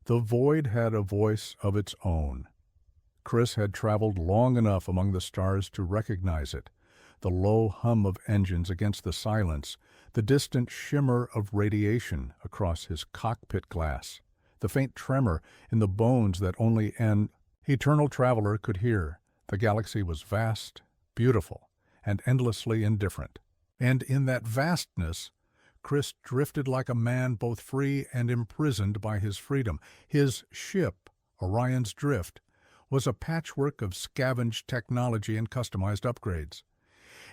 The void had a voice of its own. Chris had traveled long enough among the stars to recognize it. The low hum of engines against the silence, the distant shimmer of radiation across his cockpit glass, the faint tremor in the bones that only an eternal traveler could hear. The galaxy was vast, beautiful, and endlessly indifferent. And in that vastness, Chris drifted like a man both free and imprisoned by his freedom. His ship, Orion's Drift, was a patchwork of scavenged technology and customized upgrades.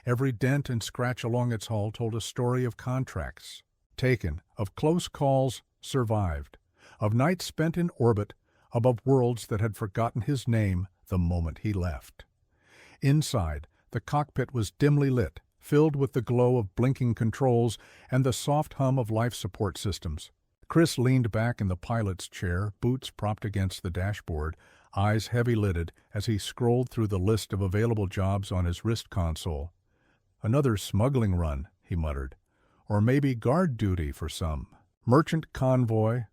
Every dent and scratch along its hull told a story of contracts taken, of close calls survived, of nights spent in orbit above worlds that had forgotten his name the moment he left. Inside, the cockpit was dimly lit, filled with the glow of blinking controls and the soft hum of life support systems. Chris leaned back in the pilot's chair, boots propped against the dashboard, eyes heavy-lidded as he scrolled through the list of available jobs on his wrist console. Another smuggling run, he muttered. Or maybe guard duty for some merchant convoy.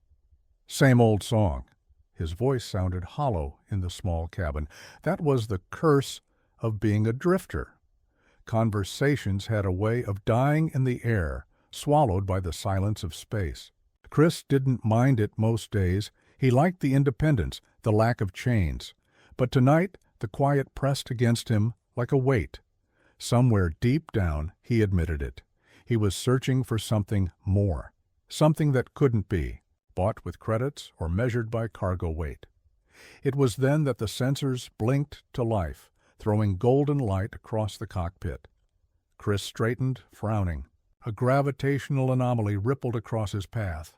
Same old song. His voice sounded hollow in the small cabin. That was the curse of being a drifter. Conversations had a way of dying in the air, swallowed by the silence of space. Chris didn't mind it most days. He liked the independence, the lack of chains. But tonight, the quiet pressed against him like a weight. Somewhere deep down, he admitted it. He was searching for something more, something that couldn't be, bought with credits or measured by cargo weight. It was then that the sensors blinked to life, throwing golden light across the cockpit. Chris straightened, frowning. A gravitational anomaly rippled across his path.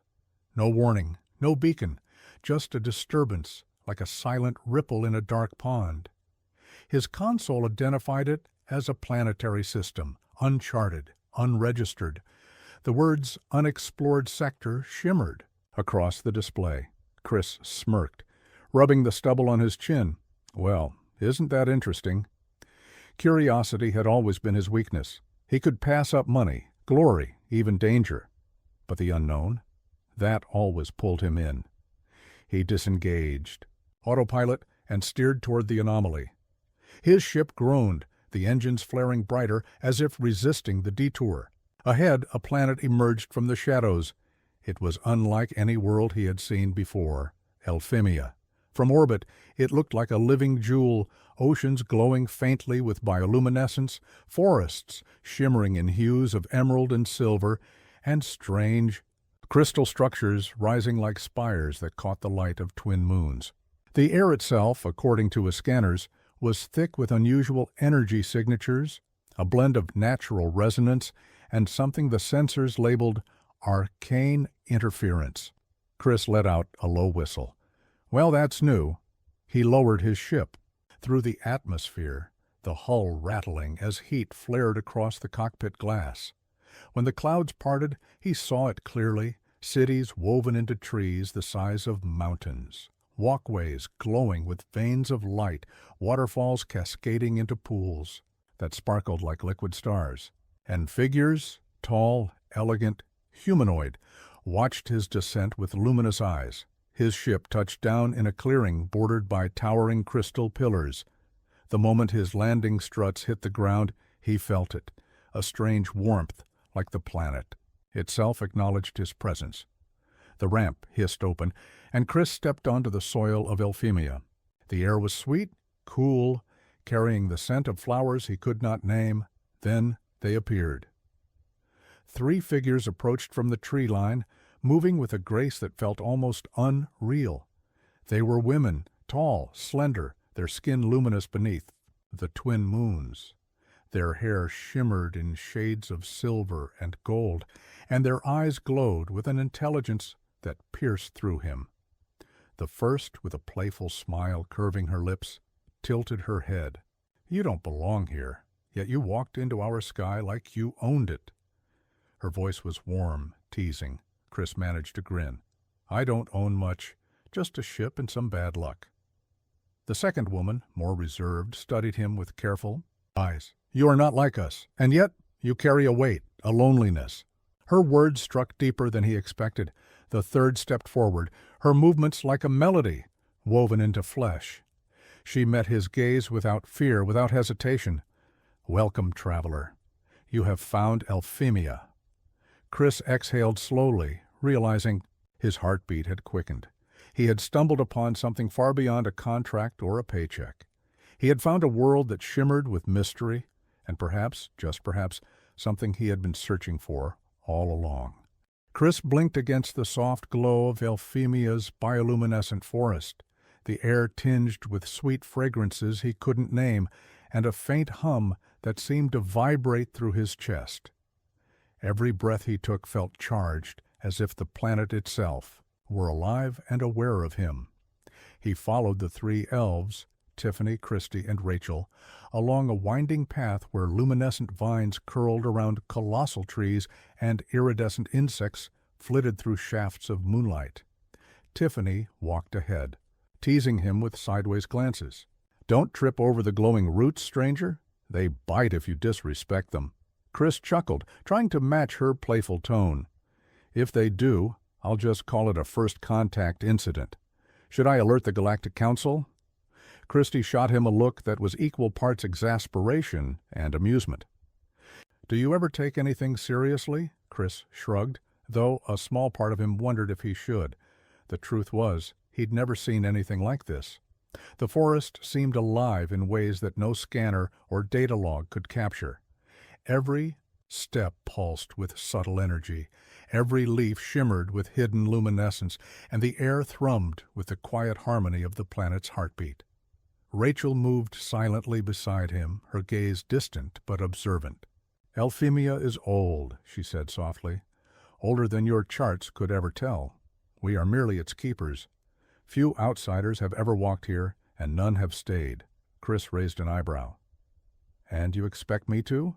No warning, no beacon, just a disturbance, like a silent ripple in a dark pond. His console identified it as a planetary system, uncharted, unregistered. The words "unexplored sector" shimmered across the display. Chris smirked, rubbing the stubble on his chin. Well, isn't that interesting? Curiosity had always been his weakness. He could pass up money, glory, even danger. But the unknown? That always pulled him in. He disengaged, autopilot, and steered toward the anomaly. His ship groaned, the engines flaring brighter as if resisting the detour. Ahead, a planet emerged from the shadows. It was unlike any world he had seen before, Elfimia. From orbit, it looked like a living jewel, oceans glowing faintly with bioluminescence, forests shimmering in hues of emerald and silver, and strange crystal structures rising like spires that caught the light of twin moons. The air itself, according to his scanners, was thick with unusual energy signatures, a blend of natural resonance and something the sensors labeled arcane interference. Chris let out a low whistle. Well, that's new. He lowered his ship. Through the atmosphere, the hull rattling as heat flared across the cockpit glass. When the clouds parted, he saw it clearly, cities woven into trees the size of mountains, walkways glowing with veins of light, waterfalls cascading into pools that sparkled like liquid stars, and figures, tall, elegant, humanoid, watched his descent with luminous eyes. His ship touched down in a clearing bordered by towering crystal pillars. The moment his landing struts hit the ground, he felt it, a strange warmth like the planet itself acknowledged his presence. The ramp hissed open, and Chris stepped onto the soil of Elfimia. The air was sweet, cool, carrying the scent of flowers he could not name. Then they appeared. 3 figures approached from the tree line, moving with a grace that felt almost unreal. They were women, tall, slender, their skin luminous beneath the twin moons. Their hair shimmered in shades of silver and gold, and their eyes glowed with an intelligence that pierced through him. The first, with a playful smile curving her lips, tilted her head. "You don't belong here, yet you walked into our sky like you owned it." Her voice was warm, teasing. Chris managed to grin. "I don't own much, just a ship and some bad luck." The second woman, more reserved, studied him with careful eyes. "You are not like us, and yet you carry a weight, a loneliness." Her words struck deeper than he expected. The third stepped forward, her movements like a melody, woven into flesh. She met his gaze without fear, without hesitation. "Welcome, traveler. You have found Elfimia." Chris exhaled slowly, realizing his heartbeat had quickened. He had stumbled upon something far beyond a contract or a paycheck. He had found a world that shimmered with mystery, and perhaps, just perhaps, something he had been searching for all along. Chris blinked against the soft glow of Elfimia's bioluminescent forest, the air tinged with sweet fragrances he couldn't name, and a faint hum that seemed to vibrate through his chest. Every breath he took felt charged, as if the planet itself were alive and aware of him. He followed the three elves, Tiffany, Christy, and Rachel, along a winding path where luminescent vines curled around colossal trees and iridescent insects flitted through shafts of moonlight. Tiffany walked ahead, teasing him with sideways glances. "Don't trip over the glowing roots, stranger. They bite if you disrespect them." Chris chuckled, trying to match her playful tone. "If they do, I'll just call it a first contact incident. Should I alert the Galactic Council?" Christy shot him a look that was equal parts exasperation and amusement. "Do you ever take anything seriously?" Chris shrugged, though a small part of him wondered if he should. The truth was, he'd never seen anything like this. The forest seemed alive in ways that no scanner or data log could capture. Every step pulsed with subtle energy. Every leaf shimmered with hidden luminescence, and the air thrummed with the quiet harmony of the planet's heartbeat. Rachel moved silently beside him, her gaze distant but observant. "Elfimia is old," she said softly. "Older than your charts could ever tell. We are merely its keepers. Few outsiders have ever walked here, and none have stayed." Chris raised an eyebrow. "And you expect me to?"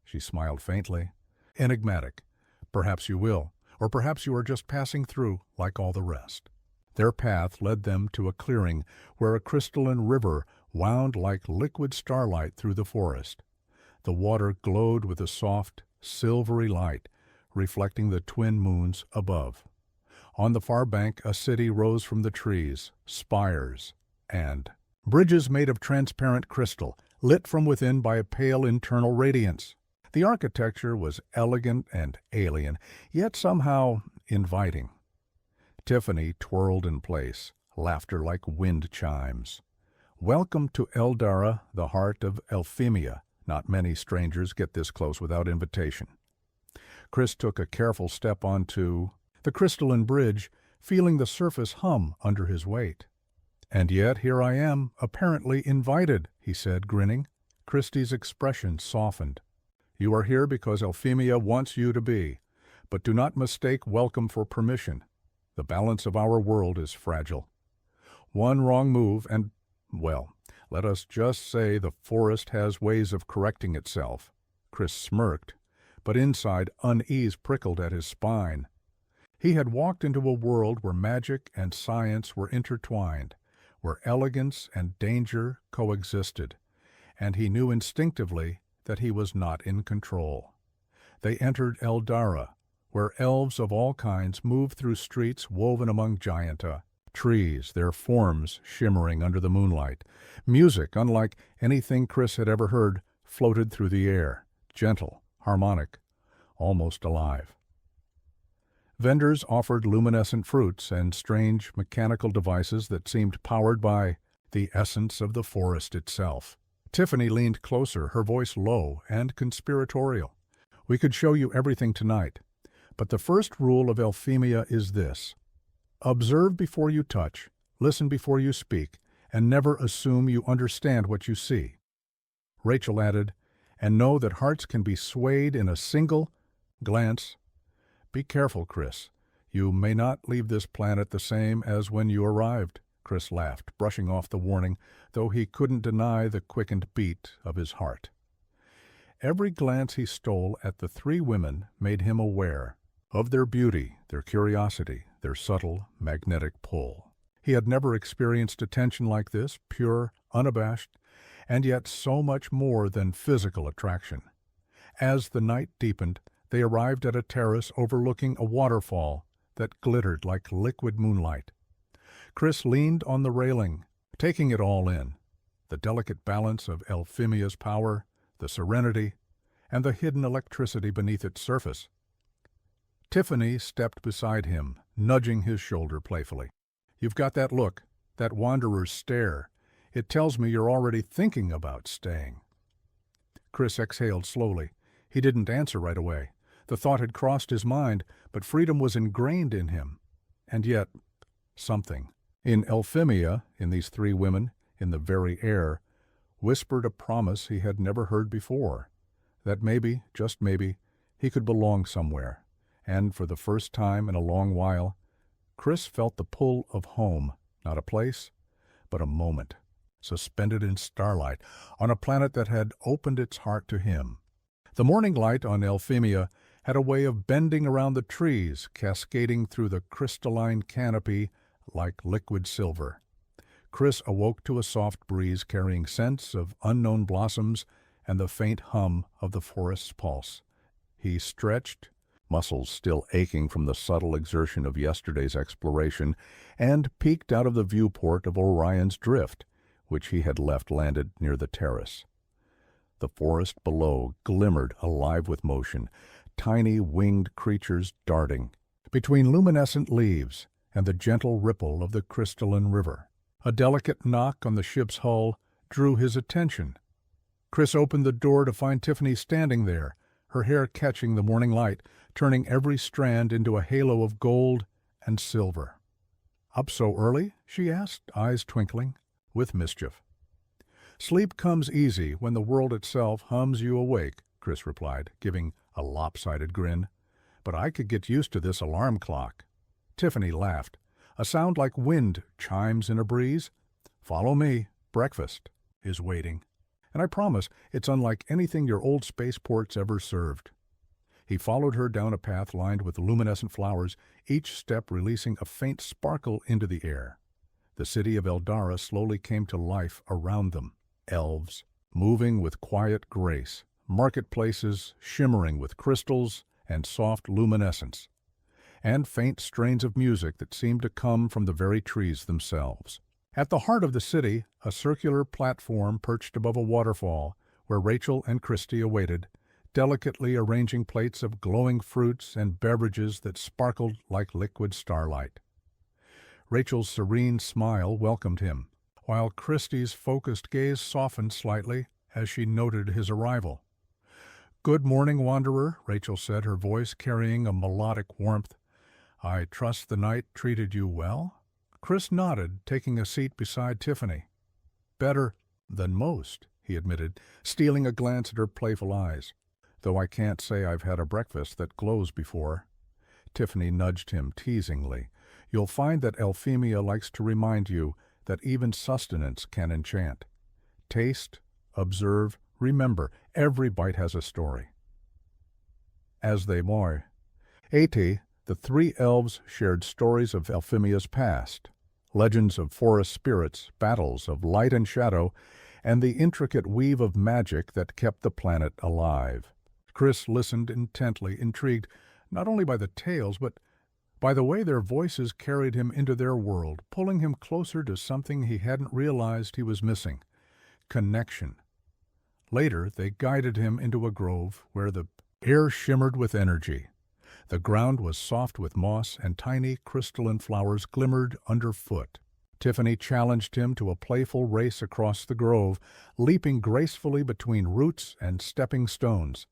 She smiled faintly. "Enigmatic. Perhaps you will, or perhaps you are just passing through like all the rest." Their path led them to a clearing where a crystalline river wound like liquid starlight through the forest. The water glowed with a soft, silvery light, reflecting the twin moons above. On the far bank, a city rose from the trees, spires, and bridges made of transparent crystal, lit from within by a pale internal radiance. The architecture was elegant and alien, yet somehow inviting. Tiffany twirled in place, laughter like wind chimes. "Welcome to Eldara, the heart of Elfimia. Not many strangers get this close without invitation." Chris took a careful step onto the crystalline bridge, feeling the surface hum under his weight. "And yet here I am, apparently invited," he said, grinning. Christy's expression softened. "You are here because Elfimia wants you to be, but do not mistake welcome for permission. The balance of our world is fragile. One wrong move and, well, let us just say the forest has ways of correcting itself." Chris smirked, but inside unease prickled at his spine. He had walked into a world where magic and science were intertwined, where elegance and danger coexisted, and he knew instinctively that he was not in control. They entered Eldara, where elves of all kinds moved through streets woven among gianta, trees, their forms shimmering under the moonlight. Music, unlike anything Chris had ever heard, floated through the air, gentle, harmonic, almost alive. Vendors offered luminescent fruits and strange mechanical devices that seemed powered by the essence of the forest itself. Tiffany leaned closer, her voice low and conspiratorial. "We could show you everything tonight, but the first rule of Elfimia is this: observe before you touch, listen before you speak, and never assume you understand what you see." Rachel added, "And know that hearts can be swayed in a single glance. Be careful, Chris. You may not leave this planet the same as when you arrived." Chris laughed, brushing off the warning, though he couldn't deny the quickened beat of his heart. Every glance he stole at the three women made him aware of their beauty, their curiosity, their subtle magnetic pull. He had never experienced attention like this, pure, unabashed, and yet so much more than physical attraction. As the night deepened, they arrived at a terrace overlooking a waterfall that glittered like liquid moonlight. Chris leaned on the railing, taking it all in, the delicate balance of Elfimia's power, the serenity, and the hidden electricity beneath its surface. Tiffany stepped beside him, nudging his shoulder playfully. "You've got that look, that wanderer's stare. It tells me you're already thinking about staying." Chris exhaled slowly. He didn't answer right away. The thought had crossed his mind, but freedom was ingrained in him. And yet, something. In Elfimia, in these three women, in the very air, whispered a promise he had never heard before, that maybe, just maybe, he could belong somewhere. And for the first time in a long while, Chris felt the pull of home, not a place, but a moment, suspended in starlight, on a planet that had opened its heart to him. The morning light on Elfimia had a way of bending around the trees, cascading through the crystalline canopy like liquid silver. Chris awoke to a soft breeze carrying scents of unknown blossoms and the faint hum of the forest's pulse. He stretched, muscles still aching from the subtle exertion of yesterday's exploration, and peeked out of the viewport of Orion's drift, which he had left landed near the terrace. The forest below glimmered alive with motion, tiny winged creatures darting between luminescent leaves and the gentle ripple of the crystalline river. A delicate knock on the ship's hull drew his attention. Chris opened the door to find Tiffany standing there, her hair catching the morning light, turning every strand into a halo of gold and silver. "Up so early?" she asked, eyes twinkling with mischief. "Sleep comes easy when the world itself hums you awake," Chris replied, giving a lopsided grin. "But I could get used to this alarm clock." Tiffany laughed. "A sound like wind chimes in a breeze. Follow me. Breakfast is waiting. And I promise it's unlike anything your old spaceport's ever served." He followed her down a path lined with luminescent flowers, each step releasing a faint sparkle into the air. The city of Eldara slowly came to life around them. Elves, moving with quiet grace, marketplaces shimmering with crystals and soft luminescence, and faint strains of music that seemed to come from the very trees themselves. At the heart of the city, a circular platform perched above a waterfall, where Rachel and Christy awaited, delicately arranging plates of glowing fruits and beverages that sparkled like liquid starlight. Rachel's serene smile welcomed him, while Christy's focused gaze softened slightly as she noted his arrival. "Good morning, wanderer," Rachel said, her voice carrying a melodic warmth. "I trust the night treated you well?" Chris nodded, taking a seat beside Tiffany. "Better than most," he admitted, stealing a glance at her playful eyes. "Though I can't say I've had a breakfast that glows before." Tiffany nudged him teasingly. "You'll find that Elfimia likes to remind you that even sustenance can enchant. Taste, observe, remember, every bite has a story." As they moy, the three elves shared stories of Elfimia's past, legends of forest spirits, battles of light and shadow, and the intricate weave of magic that kept the planet alive. Chris listened intently, intrigued not only by the tales, but by the way their voices carried him into their world, pulling him closer to something he hadn't realized he was missing: connection. Later, they guided him into a grove where the air shimmered with energy. The ground was soft with moss, and tiny crystalline flowers glimmered underfoot. Tiffany challenged him to a playful race across the grove, leaping gracefully between roots and stepping stones.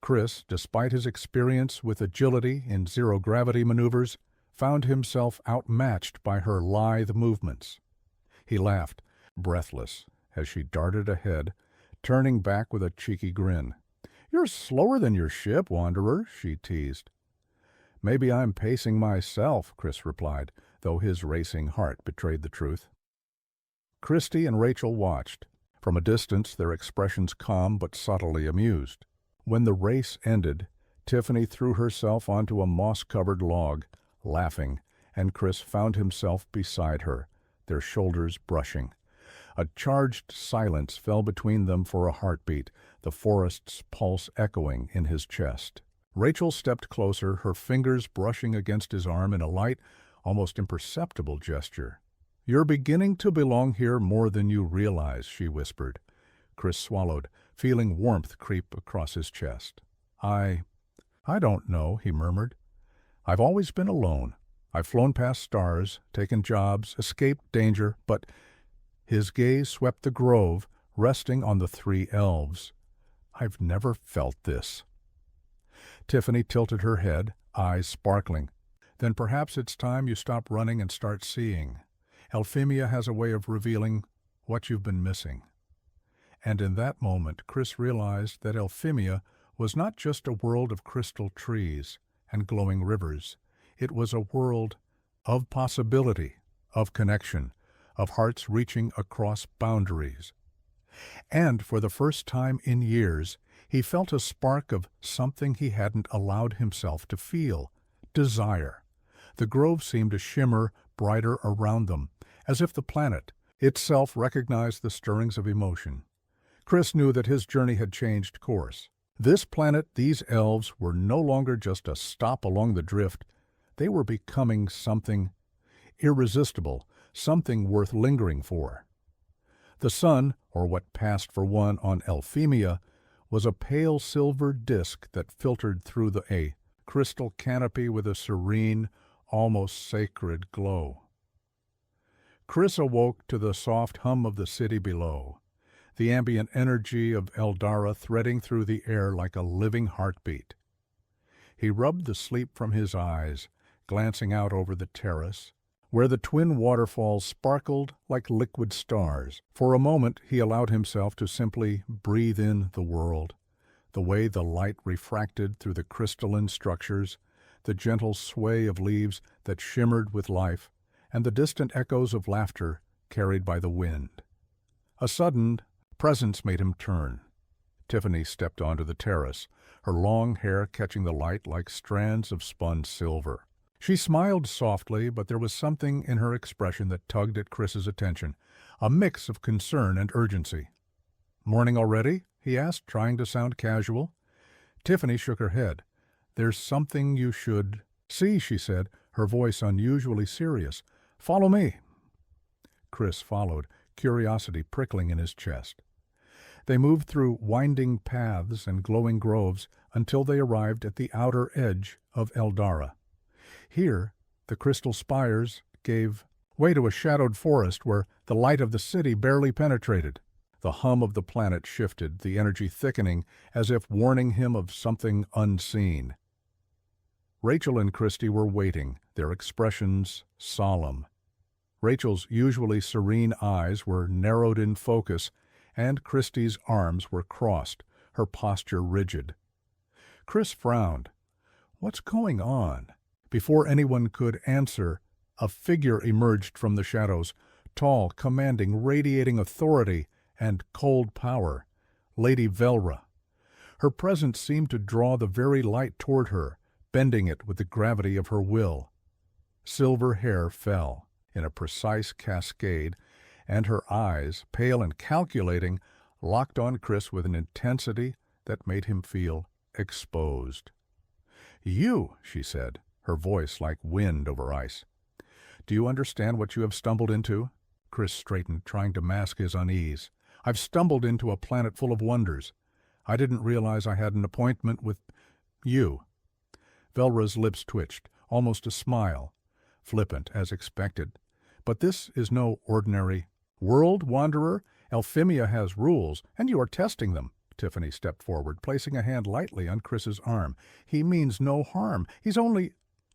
Chris, despite his experience with agility in zero-gravity maneuvers, found himself outmatched by her lithe movements. He laughed, breathless, as she darted ahead, turning back with a cheeky grin. "You're slower than your ship, wanderer," she teased. "Maybe I'm pacing myself," Chris replied, though his racing heart betrayed the truth. Christy and Rachel watched, from a distance their expressions calm but subtly amused. When the race ended, Tiffany threw herself onto a moss-covered log, laughing, and Chris found himself beside her, their shoulders brushing. A charged silence fell between them for a heartbeat, the forest's pulse echoing in his chest. Rachel stepped closer, her fingers brushing against his arm in a light, almost imperceptible gesture. "You're beginning to belong here more than you realize," she whispered. Chris swallowed, feeling warmth creep across his chest. I don't know," he murmured. "I've always been alone. I've flown past stars, taken jobs, escaped danger, but—" His gaze swept the grove, resting on the three elves. "I've never felt this." Tiffany tilted her head, eyes sparkling. "Then perhaps it's time you stop running and start seeing. Elfimia has a way of revealing what you've been missing." And in that moment, Chris realized that Elfimia was not just a world of crystal trees and glowing rivers. It was a world of possibility, of connection, of hearts reaching across boundaries. And for the first time in years, he felt a spark of something he hadn't allowed himself to feel: desire. The grove seemed to shimmer brighter around them, as if the planet itself recognized the stirrings of emotion. Chris knew that his journey had changed course. This planet, these elves, were no longer just a stop along the drift. They were becoming something irresistible, something worth lingering for. The sun, or what passed for one on Elfimia, was a pale silver disk that filtered through a crystal canopy with a serene, almost sacred glow. Chris awoke to the soft hum of the city below, the ambient energy of Eldara threading through the air like a living heartbeat. He rubbed the sleep from his eyes, glancing out over the terrace, where the twin waterfalls sparkled like liquid stars. For a moment he allowed himself to simply breathe in the world, the way the light refracted through the crystalline structures, the gentle sway of leaves that shimmered with life, and the distant echoes of laughter carried by the wind. A sudden presence made him turn. Tiffany stepped onto the terrace, her long hair catching the light like strands of spun silver. She smiled softly, but there was something in her expression that tugged at Chris's attention, a mix of concern and urgency. "Morning already?" he asked, trying to sound casual. Tiffany shook her head. "There's something you should see," she said, her voice unusually serious. "Follow me." Chris followed, curiosity prickling in his chest. They moved through winding paths and glowing groves until they arrived at the outer edge of Eldara. Here, the crystal spires gave way to a shadowed forest where the light of the city barely penetrated. The hum of the planet shifted, the energy thickening, as if warning him of something unseen. Rachel and Christy were waiting, their expressions solemn. Rachel's usually serene eyes were narrowed in focus, and Christy's arms were crossed, her posture rigid. Chris frowned. "What's going on?" Before anyone could answer, a figure emerged from the shadows, tall, commanding, radiating authority and cold power. Lady Velra. Her presence seemed to draw the very light toward her, bending it with the gravity of her will. Silver hair fell in a precise cascade, and her eyes, pale and calculating, locked on Chris with an intensity that made him feel exposed. "You," she said, her voice like wind over ice. "Do you understand what you have stumbled into?" Chris straightened, trying to mask his unease. "I've stumbled into a planet full of wonders. I didn't realize I had an appointment with you." Velra's lips twitched, almost a smile, flippant as expected. "But this is no ordinary world, wanderer. Elfimia has rules, and you are testing them." Tiffany stepped forward, placing a hand lightly on Chris's arm. "He means no harm. He's only—"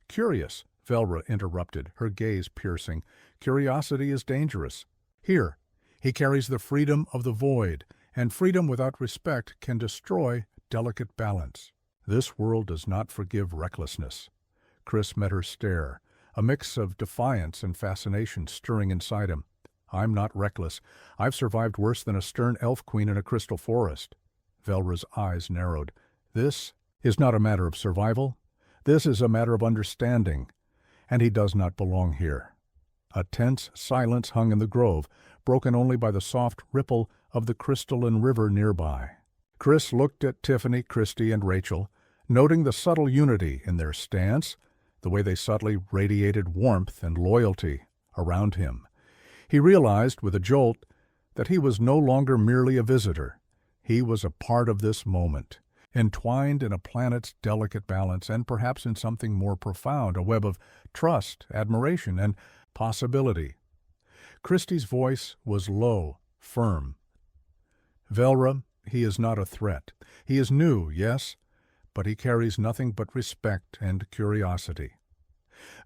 "Curious," Velra interrupted, her gaze piercing. "Curiosity is dangerous. Here, he carries the freedom of the void, and freedom without respect can destroy delicate balance. This world does not forgive recklessness." Chris met her stare, a mix of defiance and fascination stirring inside him. "I'm not reckless. I've survived worse than a stern elf queen in a crystal forest." Velra's eyes narrowed. "This is not a matter of survival. This is a matter of understanding, and he does not belong here." A tense silence hung in the grove, broken only by the soft ripple of the crystalline river nearby. Chris looked at Tiffany, Christy, and Rachel, noting the subtle unity in their stance, the way they subtly radiated warmth and loyalty around him. He realized with a jolt that he was no longer merely a visitor. He was a part of this moment, entwined in a planet's delicate balance and perhaps in something more profound, a web of trust, admiration, and possibility. Christie's voice was low, firm. "Velra, he is not a threat. He is new, yes, but he carries nothing but respect and curiosity."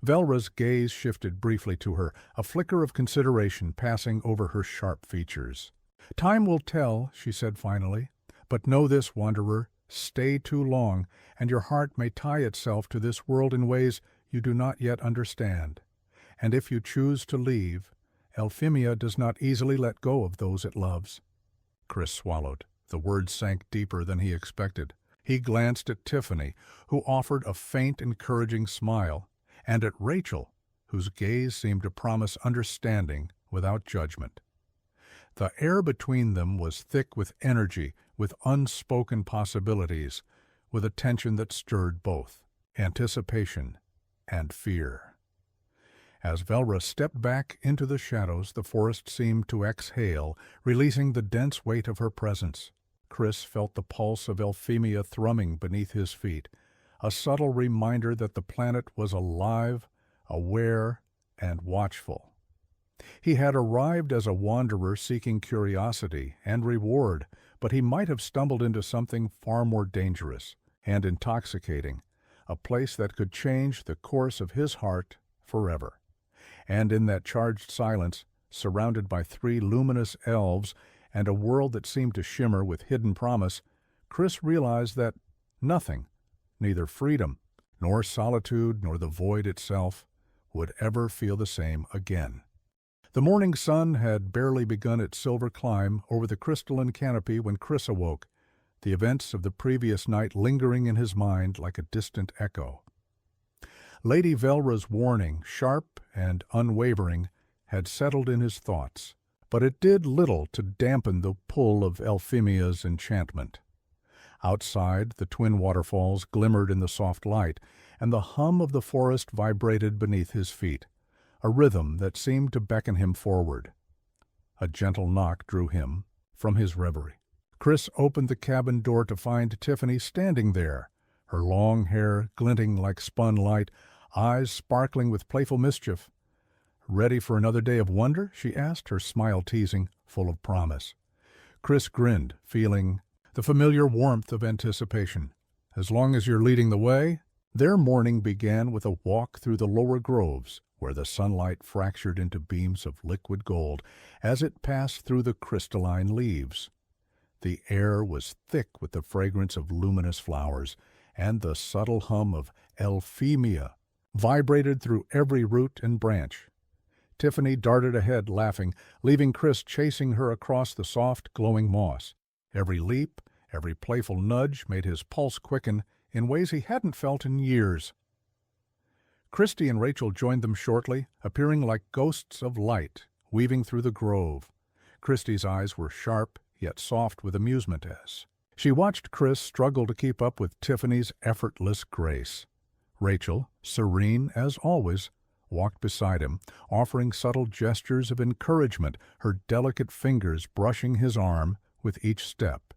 Velra's gaze shifted briefly to her, a flicker of consideration passing over her sharp features. "Time will tell," she said finally, "but know this, wanderer, stay too long, and your heart may tie itself to this world in ways you do not yet understand. And if you choose to leave, Elfimia does not easily let go of those it loves." Chris swallowed. The words sank deeper than he expected. He glanced at Tiffany, who offered a faint, encouraging smile, and at Rachel, whose gaze seemed to promise understanding without judgment. The air between them was thick with energy, with unspoken possibilities, with a tension that stirred both anticipation and fear. As Velra stepped back into the shadows, the forest seemed to exhale, releasing the dense weight of her presence. Chris felt the pulse of Elfimia thrumming beneath his feet, a subtle reminder that the planet was alive, aware, and watchful. He had arrived as a wanderer seeking curiosity and reward, but he might have stumbled into something far more dangerous and intoxicating, a place that could change the course of his heart forever. And in that charged silence, surrounded by 3 luminous elves and a world that seemed to shimmer with hidden promise, Chris realized that nothing, neither freedom, nor solitude, nor the void itself, would ever feel the same again. The morning sun had barely begun its silver climb over the crystalline canopy when Chris awoke, the events of the previous night lingering in his mind like a distant echo. Lady Velra's warning, sharp and unwavering, had settled in his thoughts, but it did little to dampen the pull of Elfimia's enchantment. Outside, the twin waterfalls glimmered in the soft light, and the hum of the forest vibrated beneath his feet, a rhythm that seemed to beckon him forward. A gentle knock drew him from his reverie. Chris opened the cabin door to find Tiffany standing there, her long hair glinting like spun light, eyes sparkling with playful mischief. "Ready for another day of wonder?" she asked, her smile teasing, full of promise. Chris grinned, feeling the familiar warmth of anticipation. "As long as you're leading the way." Their morning began with a walk through the lower groves, where the sunlight fractured into beams of liquid gold as it passed through the crystalline leaves. The air was thick with the fragrance of luminous flowers, and the subtle hum of Elfimia vibrated through every root and branch. Tiffany darted ahead, laughing, leaving Chris chasing her across the soft, glowing moss. Every leap, every playful nudge made his pulse quicken in ways he hadn't felt in years. Christie and Rachel joined them shortly, appearing like ghosts of light, weaving through the grove. Christie's eyes were sharp, yet soft with amusement as she watched Chris struggle to keep up with Tiffany's effortless grace. Rachel, serene as always, walked beside him, offering subtle gestures of encouragement, her delicate fingers brushing his arm with each step.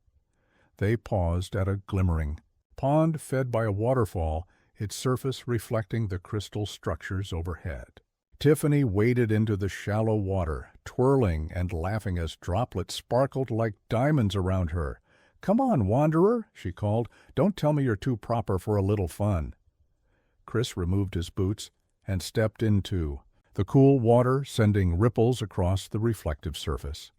They paused at a glimmering pond fed by a waterfall, its surface reflecting the crystal structures overhead. Tiffany waded into the shallow water, twirling and laughing as droplets sparkled like diamonds around her. "Come on, wanderer," she called. "Don't tell me you're too proper for a little fun." Chris removed his boots and stepped into the cool water, sending ripples across the reflective surface.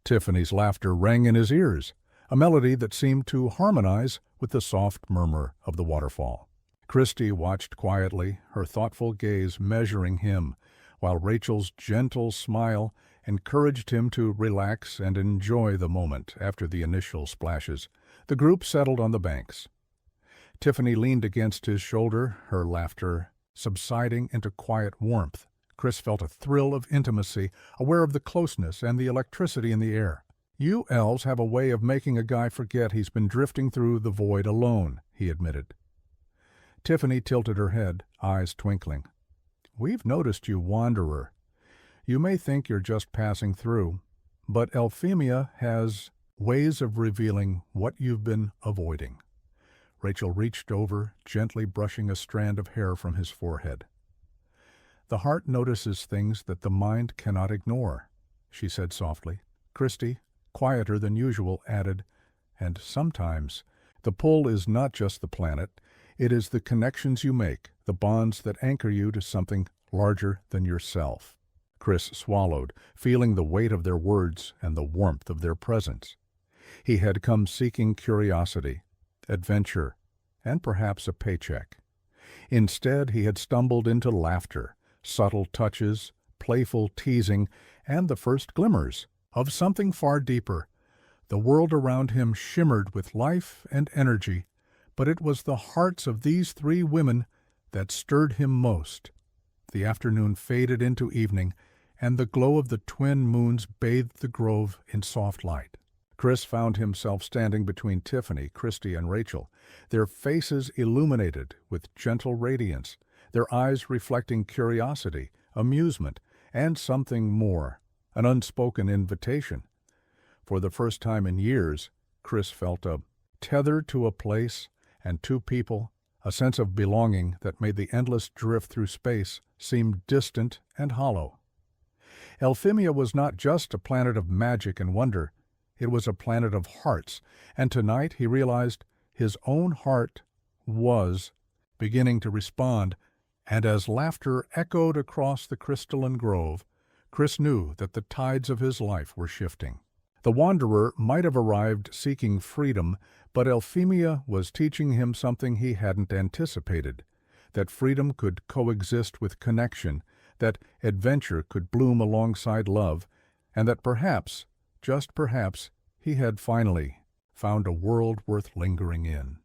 Tiffany's laughter rang in his ears, a melody that seemed to harmonize with the soft murmur of the waterfall. Christie watched quietly, her thoughtful gaze measuring him, while Rachel's gentle smile encouraged him to relax and enjoy the moment. After the initial splashes, the group settled on the banks. Tiffany leaned against his shoulder, her laughter subsiding into quiet warmth. Chris felt a thrill of intimacy, aware of the closeness and the electricity in the air. "You elves have a way of making a guy forget he's been drifting through the void alone," he admitted. Tiffany tilted her head, eyes twinkling. "We've noticed you, wanderer. You may think you're just passing through, but Elfimia has ways of revealing what you've been avoiding." Rachel reached over, gently brushing a strand of hair from his forehead. "The heart notices things that the mind cannot ignore," she said softly. Christy, quieter than usual, added, "And sometimes the pull is not just the planet, it is the connections you make, the bonds that anchor you to something larger than yourself." Chris swallowed, feeling the weight of their words and the warmth of their presence. He had come seeking curiosity, adventure, and perhaps a paycheck. Instead, he had stumbled into laughter, subtle touches, playful teasing, and the first glimmers of something far deeper. The world around him shimmered with life and energy, but it was the hearts of these three women that stirred him most. The afternoon faded into evening, and the glow of the twin moons bathed the grove in soft light. Chris found himself standing between Tiffany, Christy, and Rachel, their faces illuminated with gentle radiance, their eyes reflecting curiosity, amusement, and something more, an unspoken invitation. For the first time in years, Chris felt a tether to a place and to people, a sense of belonging that made the endless drift through space seem distant and hollow. Elfimia was not just a planet of magic and wonder, it was a planet of hearts, and tonight he realized his own heart was beginning to respond, and as laughter echoed across the crystalline grove, Chris knew that the tides of his life were shifting. The wanderer might have arrived seeking freedom, but Elfimia was teaching him something he hadn't anticipated, that freedom could coexist with connection, that adventure could bloom alongside love, and that perhaps, just perhaps, he had finally found a world worth lingering in.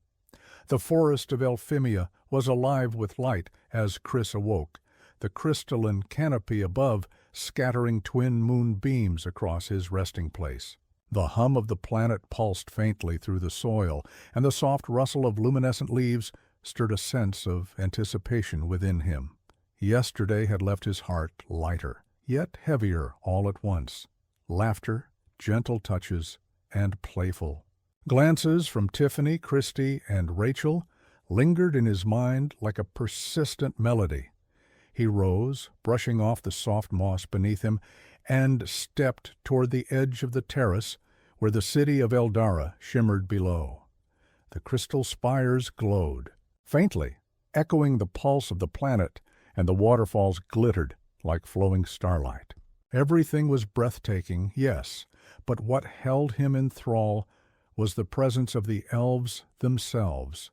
The forest of Elfimia was alive with light as Chris awoke, the crystalline canopy above scattering twin moon beams across his resting place. The hum of the planet pulsed faintly through the soil, and the soft rustle of luminescent leaves stirred a sense of anticipation within him. Yesterday had left his heart lighter, yet heavier all at once. Laughter, gentle touches, and playful. Glances from Tiffany, Christy, and Rachel lingered in his mind like a persistent melody. He rose, brushing off the soft moss beneath him, and stepped toward the edge of the terrace where the city of Eldara shimmered below. The crystal spires glowed, faintly, echoing the pulse of the planet, and the waterfalls glittered like flowing starlight. Everything was breathtaking, yes, but what held him in thrall was the presence of the elves themselves,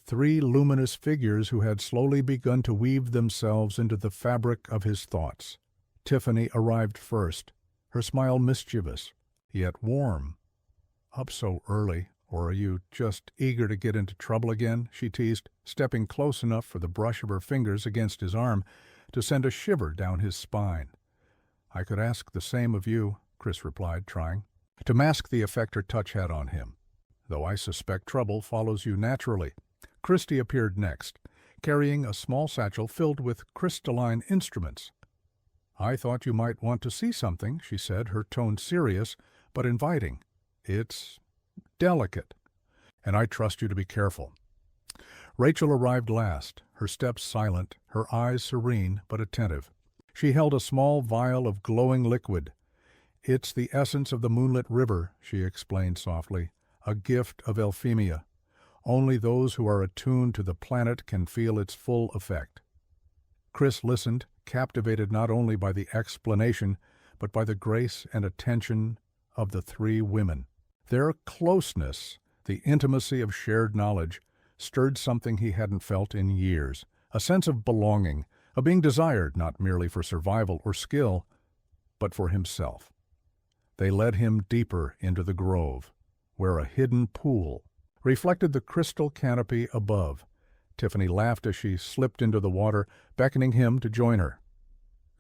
three luminous figures who had slowly begun to weave themselves into the fabric of his thoughts. Tiffany arrived first, her smile mischievous, yet warm. "Up so early, or are you just eager to get into trouble again?" she teased, stepping close enough for the brush of her fingers against his arm to send a shiver down his spine. "I could ask the same of you," Chris replied, trying to mask the effect her touch had on him, "though I suspect trouble follows you naturally." Christy appeared next, carrying a small satchel filled with crystalline instruments. "I thought you might want to see something," she said, her tone serious but inviting. "It's delicate, and I trust you to be careful." Rachel arrived last, her steps silent, her eyes serene but attentive. She held a small vial of glowing liquid. "It's the essence of the moonlit river," she explained softly, "a gift of Elfimia. Only those who are attuned to the planet can feel its full effect." Chris listened, captivated not only by the explanation, but by the grace and attention of the three women. Their closeness, the intimacy of shared knowledge, stirred something he hadn't felt in years, a sense of belonging, of being desired not merely for survival or skill, but for himself. They led him deeper into the grove, where a hidden pool reflected the crystal canopy above. Tiffany laughed as she slipped into the water, beckoning him to join her.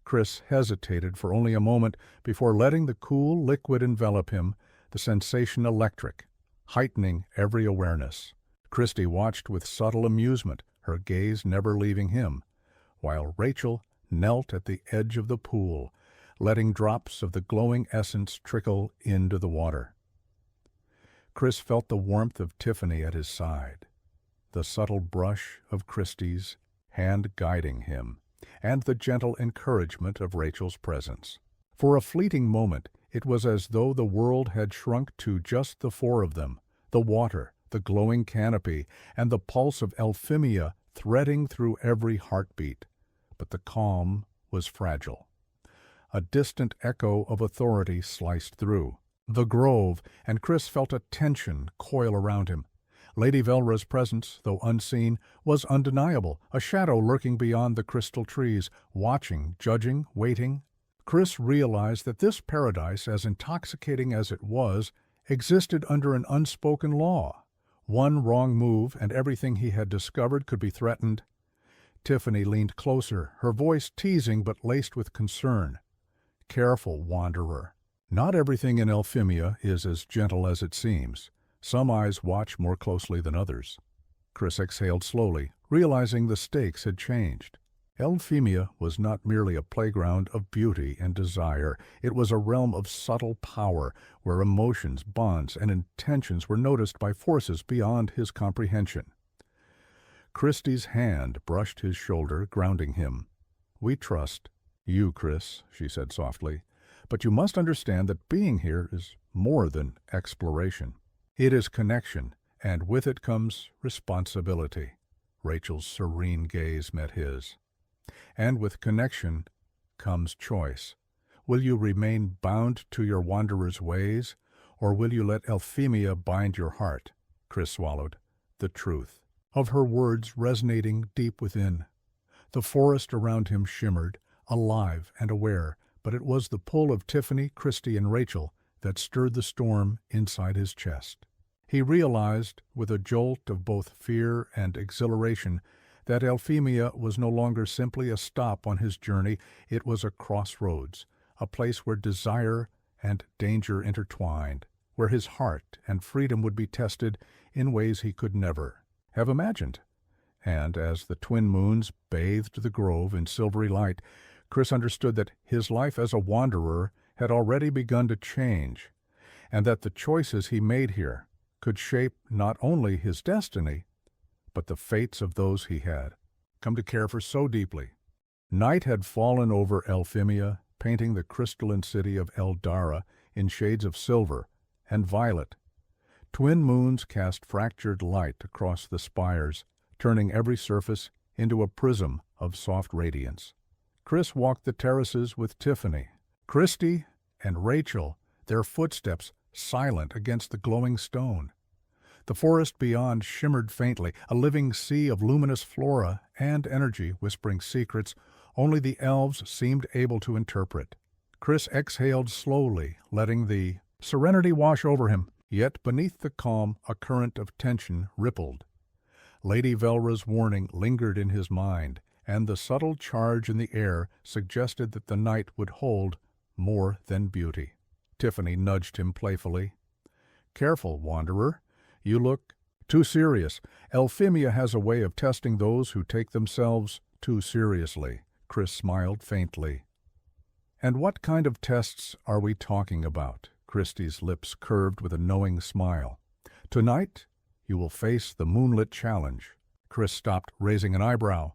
Chris hesitated for only a moment before letting the cool liquid envelop him, the sensation electric, heightening every awareness. Christy watched with subtle amusement, her gaze never leaving him, while Rachel knelt at the edge of the pool, letting drops of the glowing essence trickle into the water. Chris felt the warmth of Tiffany at his side, the subtle brush of Christie's hand guiding him, and the gentle encouragement of Rachel's presence. For a fleeting moment, it was as though the world had shrunk to just the four of them, the water, the glowing canopy, and the pulse of Elfimia threading through every heartbeat. But the calm was fragile. A distant echo of authority sliced through the grove, and Chris felt a tension coil around him. Lady Velra's presence, though unseen, was undeniable, a shadow lurking beyond the crystal trees, watching, judging, waiting. Chris realized that this paradise, as intoxicating as it was, existed under an unspoken law. One wrong move, and everything he had discovered could be threatened. Tiffany leaned closer, her voice teasing but laced with concern. "Careful, wanderer. Not everything in Elfimia is as gentle as it seems. Some eyes watch more closely than others." Chris exhaled slowly, realizing the stakes had changed. Elfimia was not merely a playground of beauty and desire. It was a realm of subtle power, where emotions, bonds, and intentions were noticed by forces beyond his comprehension. Christie's hand brushed his shoulder, grounding him. "We trust you, Chris," she said softly, "but you must understand that being here is more than exploration. It is connection, and with it comes responsibility." Rachel's serene gaze met his. "And with connection comes choice. Will you remain bound to your wanderer's ways, or will you let Elfimia bind your heart?" Chris swallowed, the truth of her words resonating deep within. The forest around him shimmered, alive and aware, but it was the pull of Tiffany, Christie, and Rachel that stirred the storm inside his chest. He realized, with a jolt of both fear and exhilaration, that Elfimia was no longer simply a stop on his journey. It was a crossroads, a place where desire and danger intertwined, where his heart and freedom would be tested in ways he could never have imagined. And as the twin moons bathed the grove in silvery light, Chris understood that his life as a wanderer had already begun to change, and that the choices he made here could shape not only his destiny, but the fates of those he had come to care for so deeply. Night had fallen over Elfimia, painting the crystalline city of Eldara in shades of silver and violet. Twin moons cast fractured light across the spires, turning every surface into a prism of soft radiance. Chris walked the terraces with Tiffany, Christie, and Rachel, their footsteps silent against the glowing stone. The forest beyond shimmered faintly, a living sea of luminous flora and energy whispering secrets only the elves seemed able to interpret. Chris exhaled slowly, letting the serenity wash over him, yet beneath the calm a current of tension rippled. Lady Velra's warning lingered in his mind, and the subtle charge in the air suggested that the night would hold more than beauty. Tiffany nudged him playfully. "Careful, wanderer. You look too serious. Elfimia has a way of testing those who take themselves too seriously." Chris smiled faintly. "And what kind of tests are we talking about?" Christie's lips curved with a knowing smile. "Tonight, you will face the moonlit challenge." Chris stopped, raising an eyebrow.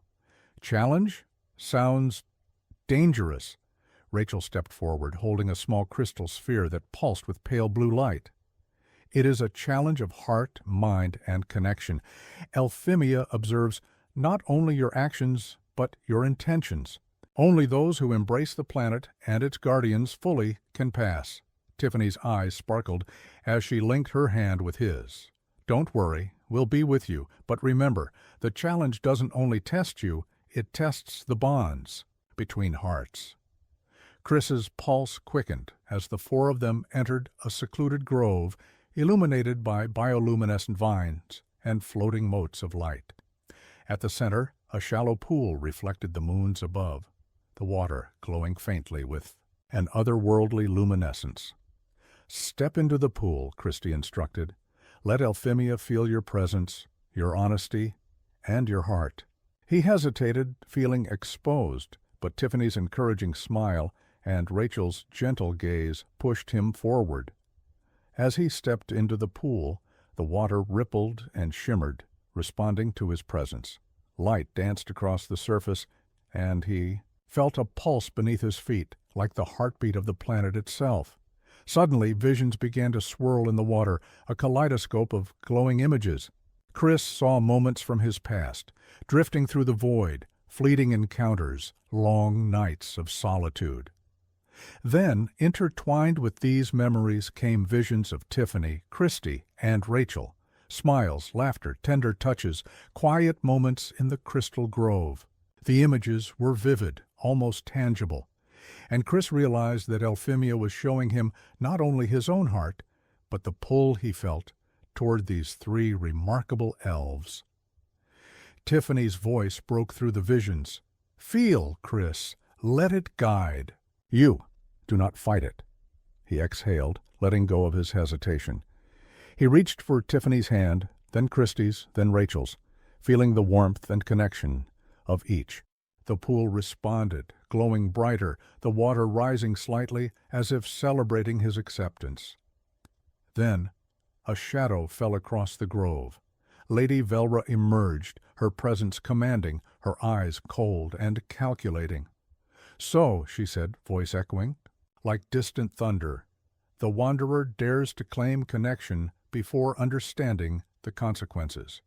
"Challenge? Sounds dangerous." Rachel stepped forward, holding a small crystal sphere that pulsed with pale blue light. "It is a challenge of heart, mind, and connection. Elfimia observes not only your actions, but your intentions. Only those who embrace the planet and its guardians fully can pass." Tiffany's eyes sparkled as she linked her hand with his. "Don't worry, we'll be with you, but remember, the challenge doesn't only test you, it tests the bonds between hearts." Chris's pulse quickened as the four of them entered a secluded grove illuminated by bioluminescent vines and floating motes of light. At the center, a shallow pool reflected the moons above, the water glowing faintly with an otherworldly luminescence. "Step into the pool," Christie instructed. "Let Elfimia feel your presence, your honesty, and your heart." He hesitated, feeling exposed, but Tiffany's encouraging smile and Rachel's gentle gaze pushed him forward. As he stepped into the pool, the water rippled and shimmered, responding to his presence. Light danced across the surface, and he felt a pulse beneath his feet, like the heartbeat of the planet itself. Suddenly, visions began to swirl in the water, a kaleidoscope of glowing images. Chris saw moments from his past, drifting through the void, fleeting encounters, long nights of solitude. Then, intertwined with these memories came visions of Tiffany, Christy, and Rachel. Smiles, laughter, tender touches, quiet moments in the crystal grove. The images were vivid, almost tangible, and Chris realized that Elfimia was showing him not only his own heart, but the pull he felt toward these three remarkable elves. Tiffany's voice broke through the visions. "Feel, Chris. Let it guide. You, do not fight it." He exhaled, letting go of his hesitation. He reached for Tiffany's hand, then Christy's, then Rachel's, feeling the warmth and connection of each. The pool responded, glowing brighter, the water rising slightly as if celebrating his acceptance. Then a shadow fell across the grove. Lady Velra emerged, her presence commanding, her eyes cold and calculating. "So," she said, voice echoing, like distant thunder, "the wanderer dares to claim connection before understanding the consequences.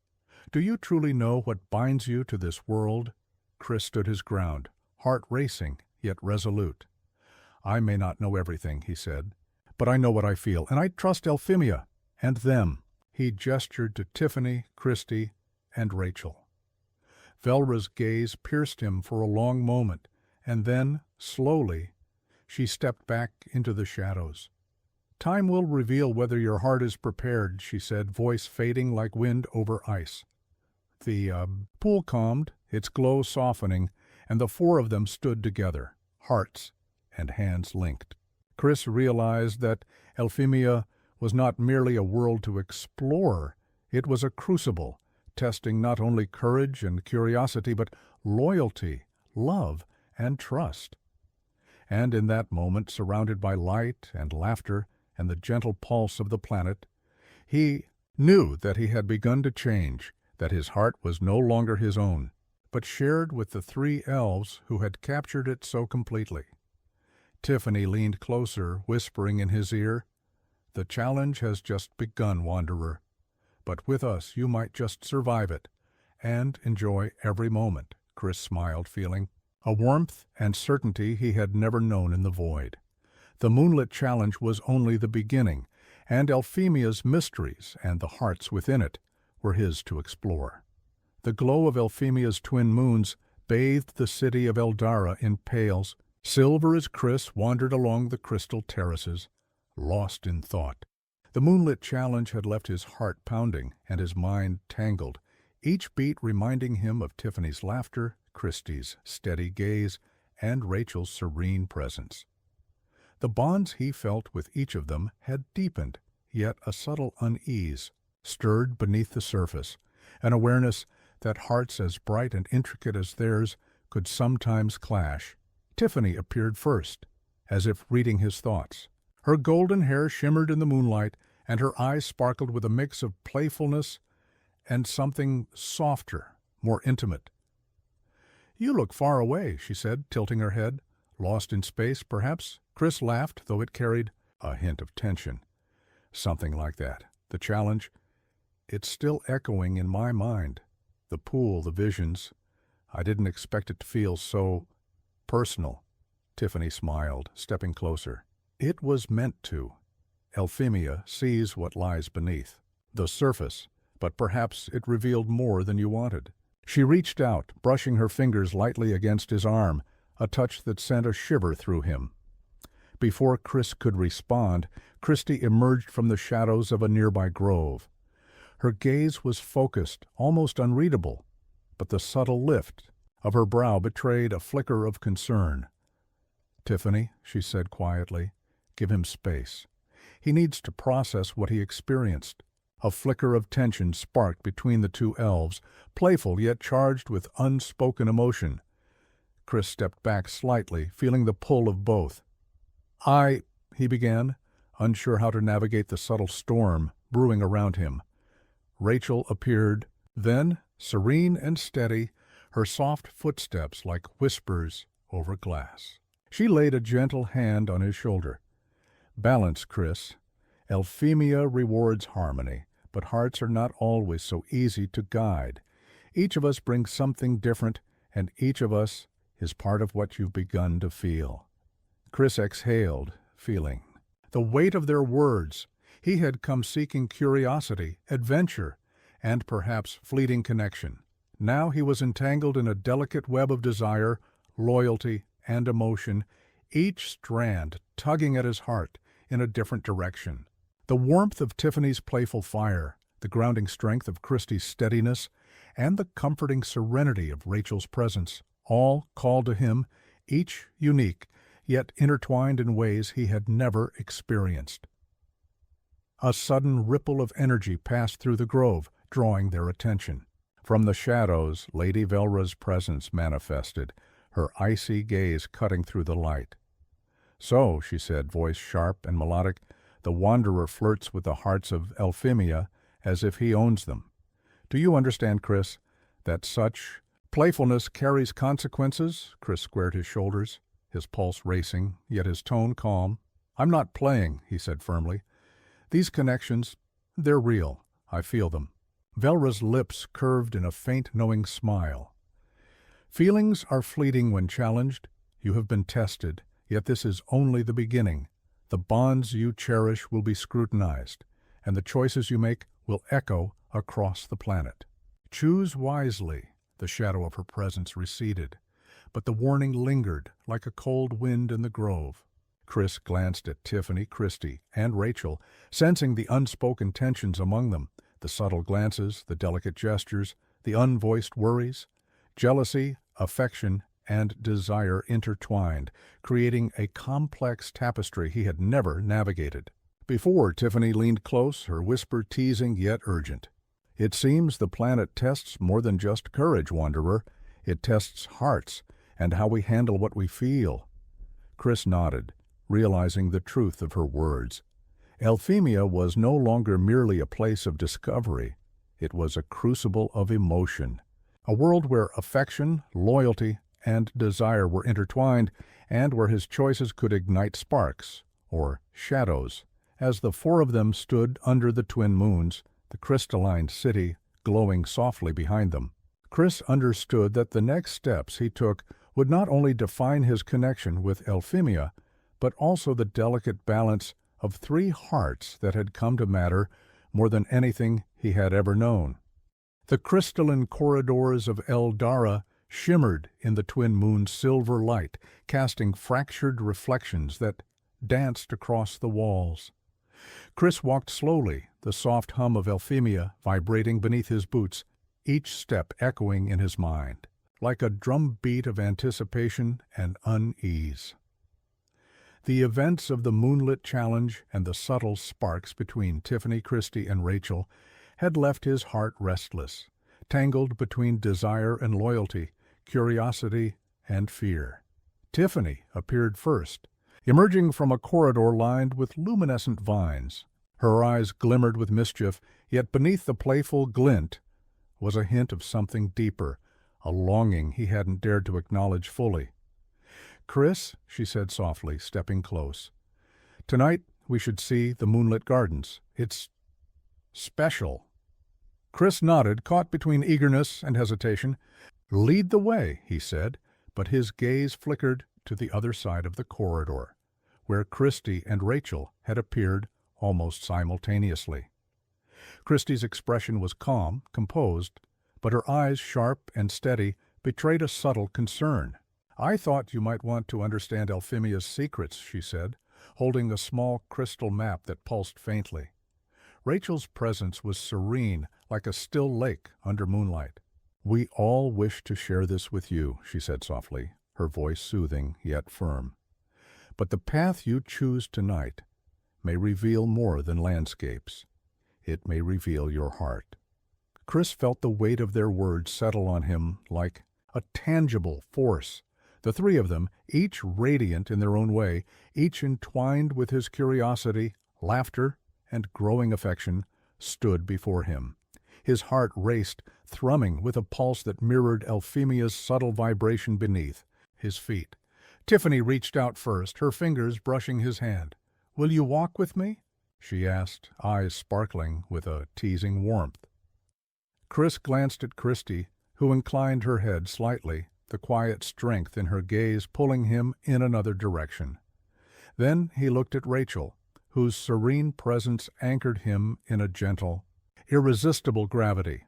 Do you truly know what binds you to this world?" Chris stood his ground, heart racing, yet resolute. "I may not know everything," he said, "but I know what I feel, and I trust Elfimia, and them." He gestured to Tiffany, Christy, and Rachel. Velra's gaze pierced him for a long moment, and then, slowly, she stepped back into the shadows. "Time will reveal whether your heart is prepared," she said, voice fading like wind over ice. The pool calmed, its glow softening, and the four of them stood together, hearts and hands linked. Chris realized that Elfimia was not merely a world to explore, it was a crucible, testing not only courage and curiosity, but loyalty, love, and trust. And in that moment, surrounded by light and laughter and the gentle pulse of the planet, he knew that he had begun to change, that his heart was no longer his own, but shared with the three elves who had captured it so completely. Tiffany leaned closer, whispering in his ear, "The challenge has just begun, Wanderer, but with us you might just survive it and enjoy every moment." Chris smiled, feeling a warmth and certainty he had never known in the void. The moonlit challenge was only the beginning, and Elfimia's mysteries and the hearts within it were his to explore. The glow of Elfimia's twin moons bathed the city of Eldara in pales. Silver as Chris wandered along the crystal terraces, lost in thought. The moonlit challenge had left his heart pounding and his mind tangled, each beat reminding him of Tiffany's laughter, Christy's steady gaze, and Rachel's serene presence. The bonds he felt with each of them had deepened, yet a subtle unease stirred beneath the surface, an awareness that hearts as bright and intricate as theirs could sometimes clash. Tiffany appeared first, as if reading his thoughts. Her golden hair shimmered in the moonlight, and her eyes sparkled with a mix of playfulness and something softer, more intimate. "You look far away," she said, tilting her head. "Lost in space, perhaps?" Chris laughed, though it carried a hint of tension. "Something like that. The challenge, it's still echoing in my mind. The pool, the visions. I didn't expect it to feel so personal." Tiffany smiled, stepping closer. "It was meant to. Elfimia sees what lies beneath the surface, but perhaps it revealed more than you wanted." She reached out, brushing her fingers lightly against his arm, a touch that sent a shiver through him. Before Chris could respond, Christy emerged from the shadows of a nearby grove. Her gaze was focused, almost unreadable, but the subtle lift of her brow betrayed a flicker of concern. "Tiffany," she said quietly, "give him space. He needs to process what he experienced. A flicker of tension sparked between the two elves, playful yet charged with unspoken emotion. Chris stepped back slightly, feeling the pull of both. He began, unsure how to navigate the subtle storm brewing around him. Rachel appeared, then, serene and steady, her soft footsteps like whispers over glass. She laid a gentle hand on his shoulder. "Balance, Chris. Elfimia rewards harmony, but hearts are not always so easy to guide. Each of us brings something different, and each of us is part of what you've begun to feel." Chris exhaled, feeling the weight of their words. He had come seeking curiosity, adventure, and perhaps fleeting connection. Now he was entangled in a delicate web of desire, loyalty, and emotion, each strand tugging at his heart in a different direction. The warmth of Tiffany's playful fire, the grounding strength of Christie's steadiness, and the comforting serenity of Rachel's presence all called to him, each unique, yet intertwined in ways he had never experienced. A sudden ripple of energy passed through the grove, drawing their attention. From the shadows, Lady Velra's presence manifested, her icy gaze cutting through the light. "So," she said, voice sharp and melodic, "the Wanderer flirts with the hearts of Elfimia as if he owns them. Do you understand, Chris, that such playfulness carries consequences?" Chris squared his shoulders, his pulse racing, yet his tone calm. "I'm not playing," he said firmly. "These connections, they're real. I feel them." Velra's lips curved in a faint, knowing smile. "Feelings are fleeting when challenged. You have been tested, yet this is only the beginning. The bonds you cherish will be scrutinized, and the choices you make will echo across the planet. Choose wisely." The shadow of her presence receded, but the warning lingered like a cold wind in the grove. Chris glanced at Tiffany, Christie, and Rachel, sensing the unspoken tensions among them, the subtle glances, the delicate gestures, the unvoiced worries. Jealousy, affection, and desire intertwined, creating a complex tapestry he had never navigated. Before, Tiffany leaned close, her whisper teasing yet urgent. "It seems the planet tests more than just courage, Wanderer. It tests hearts and how we handle what we feel." Chris nodded, realizing the truth of her words. Elfimia was no longer merely a place of discovery. It was a crucible of emotion, a world where affection, loyalty, and desire were intertwined, and where his choices could ignite sparks, or shadows. As the four of them stood under the twin moons, the crystalline city glowing softly behind them, Chris understood that the next steps he took would not only define his connection with Elfimia, but also the delicate balance of three hearts that had come to matter more than anything he had ever known. The crystalline corridors of Eldara shimmered in the twin moon's silver light, casting fractured reflections that danced across the walls. Chris walked slowly, the soft hum of Elfimia vibrating beneath his boots, each step echoing in his mind, like a drumbeat of anticipation and unease. The events of the moonlit challenge and the subtle sparks between Tiffany, Christie, and Rachel had left his heart restless, tangled between desire and loyalty, curiosity and fear. Tiffany appeared first, emerging from a corridor lined with luminescent vines. Her eyes glimmered with mischief, yet beneath the playful glint was a hint of something deeper, a longing he hadn't dared to acknowledge fully. "Chris," she said softly, stepping close, "tonight we should see the moonlit gardens. It's special." Chris nodded, caught between eagerness and hesitation. "Lead the way," he said, but his gaze flickered to the other side of the corridor, where Christie and Rachel had appeared almost simultaneously. Christie's expression was calm, composed, but her eyes, sharp and steady, betrayed a subtle concern. "I thought you might want to understand Elfimia's secrets," she said, holding a small crystal map that pulsed faintly. Rachel's presence was serene, like a still lake under moonlight. "We all wish to share this with you," she said softly, her voice soothing yet firm. "But the path you choose tonight may reveal more than landscapes. It may reveal your heart." Chris felt the weight of their words settle on him like a tangible force. The three of them, each radiant in their own way, each entwined with his curiosity, laughter, and growing affection, stood before him. His heart raced, thrumming with a pulse that mirrored Elfimia's subtle vibration beneath his feet. Tiffany reached out first, her fingers brushing his hand. "Will you walk with me?" she asked, eyes sparkling with a teasing warmth. Chris glanced at Christy, who inclined her head slightly, the quiet strength in her gaze pulling him in another direction. Then he looked at Rachel, whose serene presence anchored him in a gentle, irresistible gravity.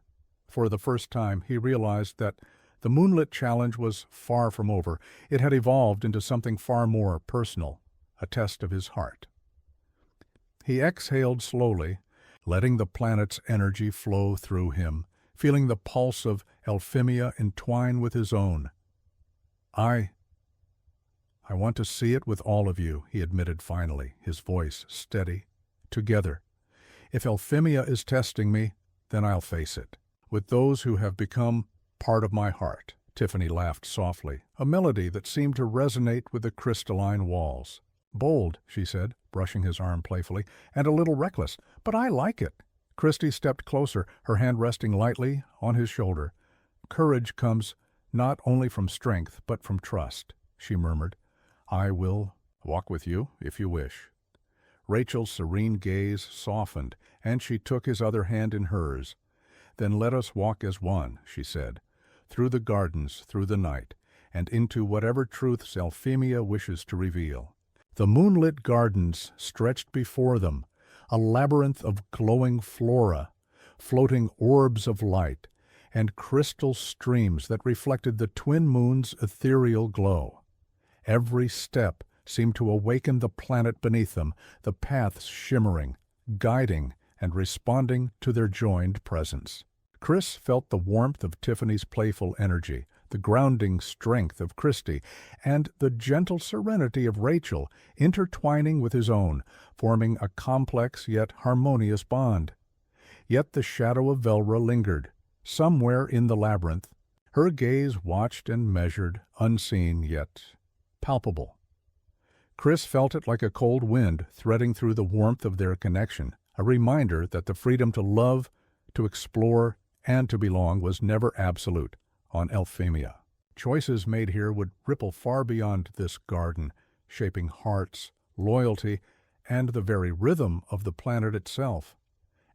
For the first time, he realized that the moonlit challenge was far from over. It had evolved into something far more personal, a test of his heart. He exhaled slowly, letting the planet's energy flow through him, feeling the pulse of Elfimia entwine with his own. I want to see it with all of you," he admitted finally, his voice steady. "Together. If Elfimia is testing me, then I'll face it. With those who have become part of my heart." Tiffany laughed softly, a melody that seemed to resonate with the crystalline walls. "Bold," she said, brushing his arm playfully, "and a little reckless, but I like it." Christy stepped closer, her hand resting lightly on his shoulder. "Courage comes not only from strength, but from trust," she murmured. "I will walk with you if you wish." Rachel's serene gaze softened, and she took his other hand in hers. "Then let us walk as one," she said, "through the gardens, through the night, and into whatever truths Elfimia wishes to reveal." The moonlit gardens stretched before them, a labyrinth of glowing flora, floating orbs of light, and crystal streams that reflected the twin moon's ethereal glow. Every step seemed to awaken the planet beneath them, the paths shimmering, guiding, and responding to their joined presence. Chris felt the warmth of Tiffany's playful energy, the grounding strength of Christy, and the gentle serenity of Rachel intertwining with his own, forming a complex yet harmonious bond. Yet the shadow of Velra lingered, somewhere in the labyrinth. Her gaze watched and measured, unseen yet palpable. Chris felt it like a cold wind threading through the warmth of their connection, a reminder that the freedom to love, to explore, and to belong was never absolute on Elfimia. Choices made here would ripple far beyond this garden, shaping hearts, loyalty, and the very rhythm of the planet itself.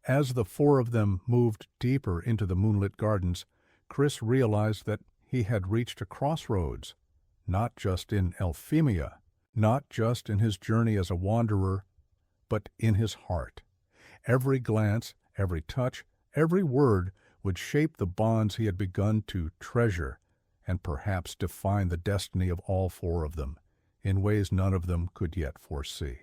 As the four of them moved deeper into the moonlit gardens, Chris realized that he had reached a crossroads, not just in Elfimia, not just in his journey as a wanderer, but in his heart. Every glance, every touch, every word would shape the bonds he had begun to treasure and perhaps define the destiny of all four of them in ways none of them could yet foresee.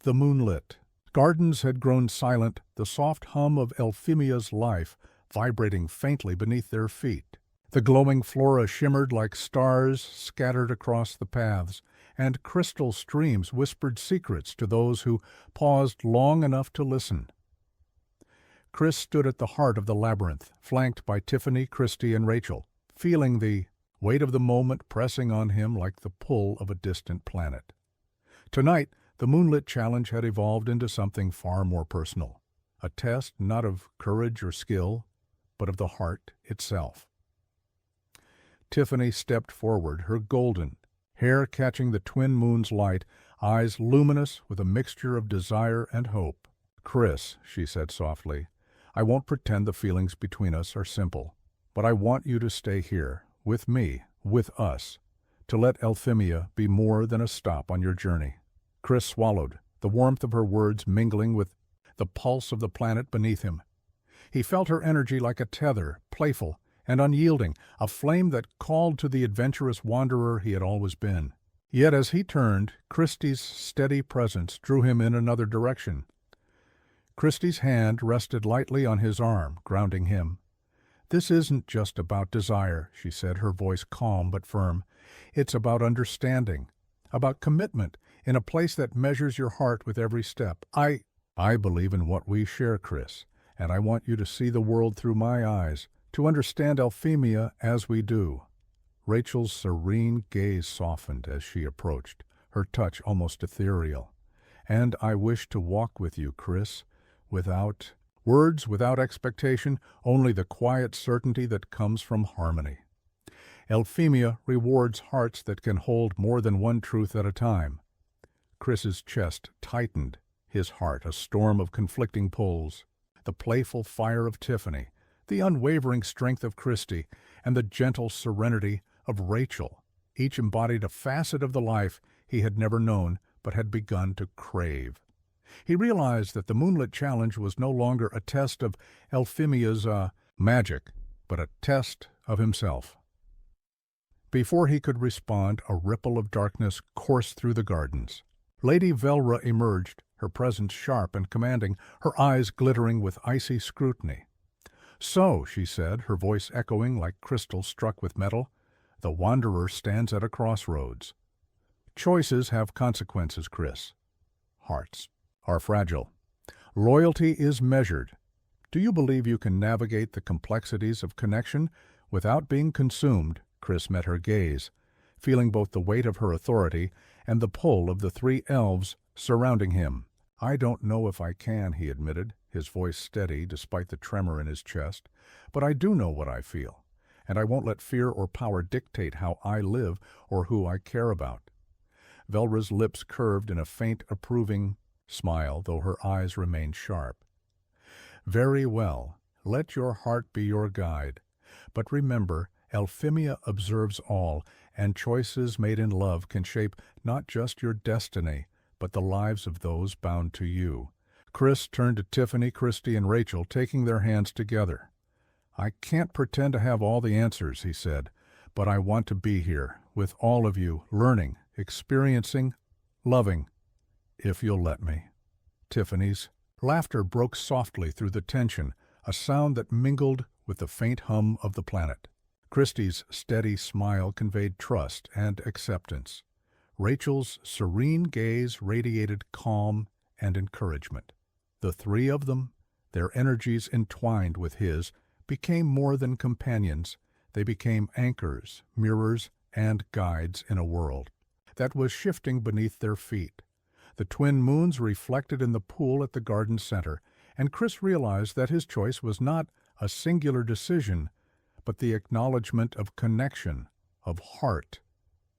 The moonlit gardens had grown silent, the soft hum of Elfimia's life vibrating faintly beneath their feet. The glowing flora shimmered like stars scattered across the paths, and crystal streams whispered secrets to those who paused long enough to listen. Chris stood at the heart of the labyrinth, flanked by Tiffany, Christy, and Rachel, feeling the weight of the moment pressing on him like the pull of a distant planet. Tonight, the moonlit challenge had evolved into something far more personal, a test not of courage or skill, but of the heart itself. Tiffany stepped forward, her golden hair catching the twin moon's light, eyes luminous with a mixture of desire and hope. "Chris," she said softly, "I won't pretend the feelings between us are simple, but I want you to stay here, with me, with us, to let Elfimia be more than a stop on your journey." Chris swallowed, the warmth of her words mingling with the pulse of the planet beneath him. He felt her energy like a tether, playful and unyielding, a flame that called to the adventurous wanderer he had always been. Yet as he turned, Christy's steady presence drew him in another direction. Christy's hand rested lightly on his arm, grounding him. "This isn't just about desire," she said, her voice calm but firm. "It's about understanding, about commitment, in a place that measures your heart with every step. I believe in what we share, Chris, and I want you to see the world through my eyes, to understand Elfimia as we do." Rachel's serene gaze softened as she approached, her touch almost ethereal. "And I wish to walk with you, Chris, without words, without expectation, only the quiet certainty that comes from harmony. Elfimia rewards hearts that can hold more than one truth at a time." Chris's chest tightened, his heart a storm of conflicting pulls. The playful fire of Tiffany, the unwavering strength of Christy, and the gentle serenity of Rachel, each embodied a facet of the life he had never known but had begun to crave. He realized that the Moonlit Challenge was no longer a test of Elfimia's magic, but a test of himself. Before he could respond, a ripple of darkness coursed through the gardens. Lady Velra emerged, her presence sharp and commanding, her eyes glittering with icy scrutiny. "So," she said, her voice echoing like crystal struck with metal, "the wanderer stands at a crossroads. Choices have consequences, Chris. Hearts are fragile. Loyalty is measured. Do you believe you can navigate the complexities of connection without being consumed?" Chris met her gaze, feeling both the weight of her authority and the pull of the three elves surrounding him. "I don't know if I can," he admitted, his voice steady despite the tremor in his chest, "but I do know what I feel, and I won't let fear or power dictate how I live or who I care about." Velra's lips curved in a faint, approving smile, though her eyes remained sharp. "Very well. Let your heart be your guide. But remember, Elfimia observes all, and choices made in love can shape not just your destiny, but the lives of those bound to you." Chris turned to Tiffany, Christy, and Rachel, taking their hands together. "I can't pretend to have all the answers," he said, "but I want to be here, with all of you, learning, experiencing, loving, if you'll let me." Tiffany's laughter broke softly through the tension, a sound that mingled with the faint hum of the planet. Christy's steady smile conveyed trust and acceptance. Rachel's serene gaze radiated calm and encouragement. The three of them, their energies entwined with his, became more than companions. They became anchors, mirrors, and guides in a world that was shifting beneath their feet. The twin moons reflected in the pool at the garden center, and Chris realized that his choice was not a singular decision, but the acknowledgement of connection, of heart,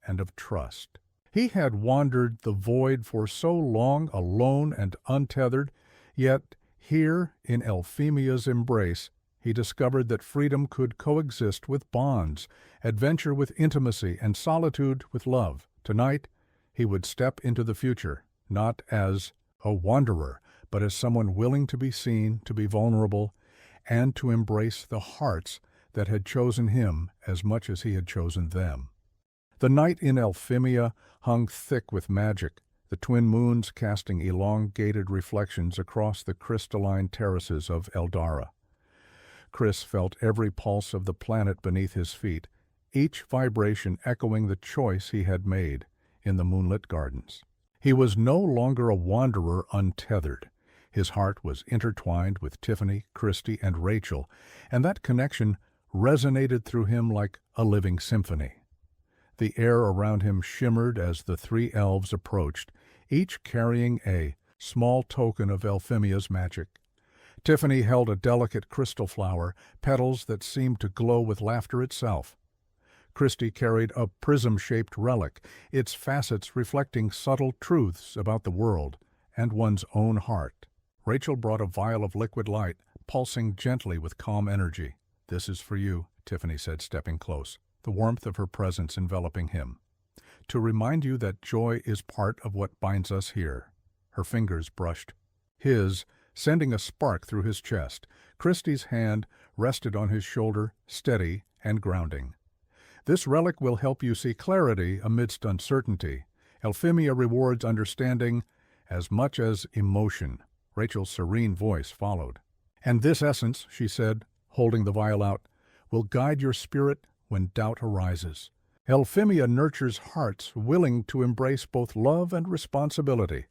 and of trust. He had wandered the void for so long, alone and untethered, yet here, in Elfimia's embrace, he discovered that freedom could coexist with bonds, adventure with intimacy, and solitude with love. Tonight, he would step into the future, not as a wanderer, but as someone willing to be seen, to be vulnerable, and to embrace the hearts that had chosen him as much as he had chosen them. The night in Elfimia hung thick with magic, the twin moons casting elongated reflections across the crystalline terraces of Eldara. Chris felt every pulse of the planet beneath his feet, each vibration echoing the choice he had made in the moonlit gardens. He was no longer a wanderer untethered. His heart was intertwined with Tiffany, Christy, and Rachel, and that connection resonated through him like a living symphony. The air around him shimmered as the three elves approached, each carrying a small token of Elfimia's magic. Tiffany held a delicate crystal flower, petals that seemed to glow with laughter itself. Christy carried a prism-shaped relic, its facets reflecting subtle truths about the world and one's own heart. Rachel brought a vial of liquid light, pulsing gently with calm energy. "This is for you," Tiffany said, stepping close, the warmth of her presence enveloping him. "To remind you that joy is part of what binds us here." Her fingers brushed his, sending a spark through his chest. Christy's hand rested on his shoulder, steady and grounding. "This relic will help you see clarity amidst uncertainty. Elfimia rewards understanding as much as emotion." Rachel's serene voice followed. "And this essence," she said, holding the vial out, "will guide your spirit when doubt arises. Elfimia nurtures hearts willing to embrace both love and responsibility."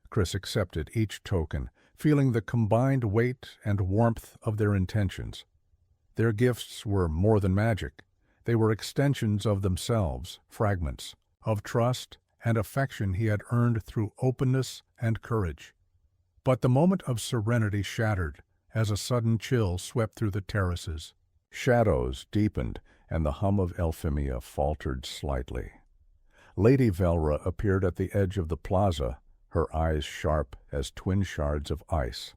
Chris accepted each token, feeling the combined weight and warmth of their intentions. Their gifts were more than magic. They were extensions of themselves, fragments of trust and affection he had earned through openness and courage. But the moment of serenity shattered as a sudden chill swept through the terraces. Shadows deepened, and the hum of Elfimia faltered slightly. Lady Velra appeared at the edge of the plaza, her eyes sharp as twin shards of ice.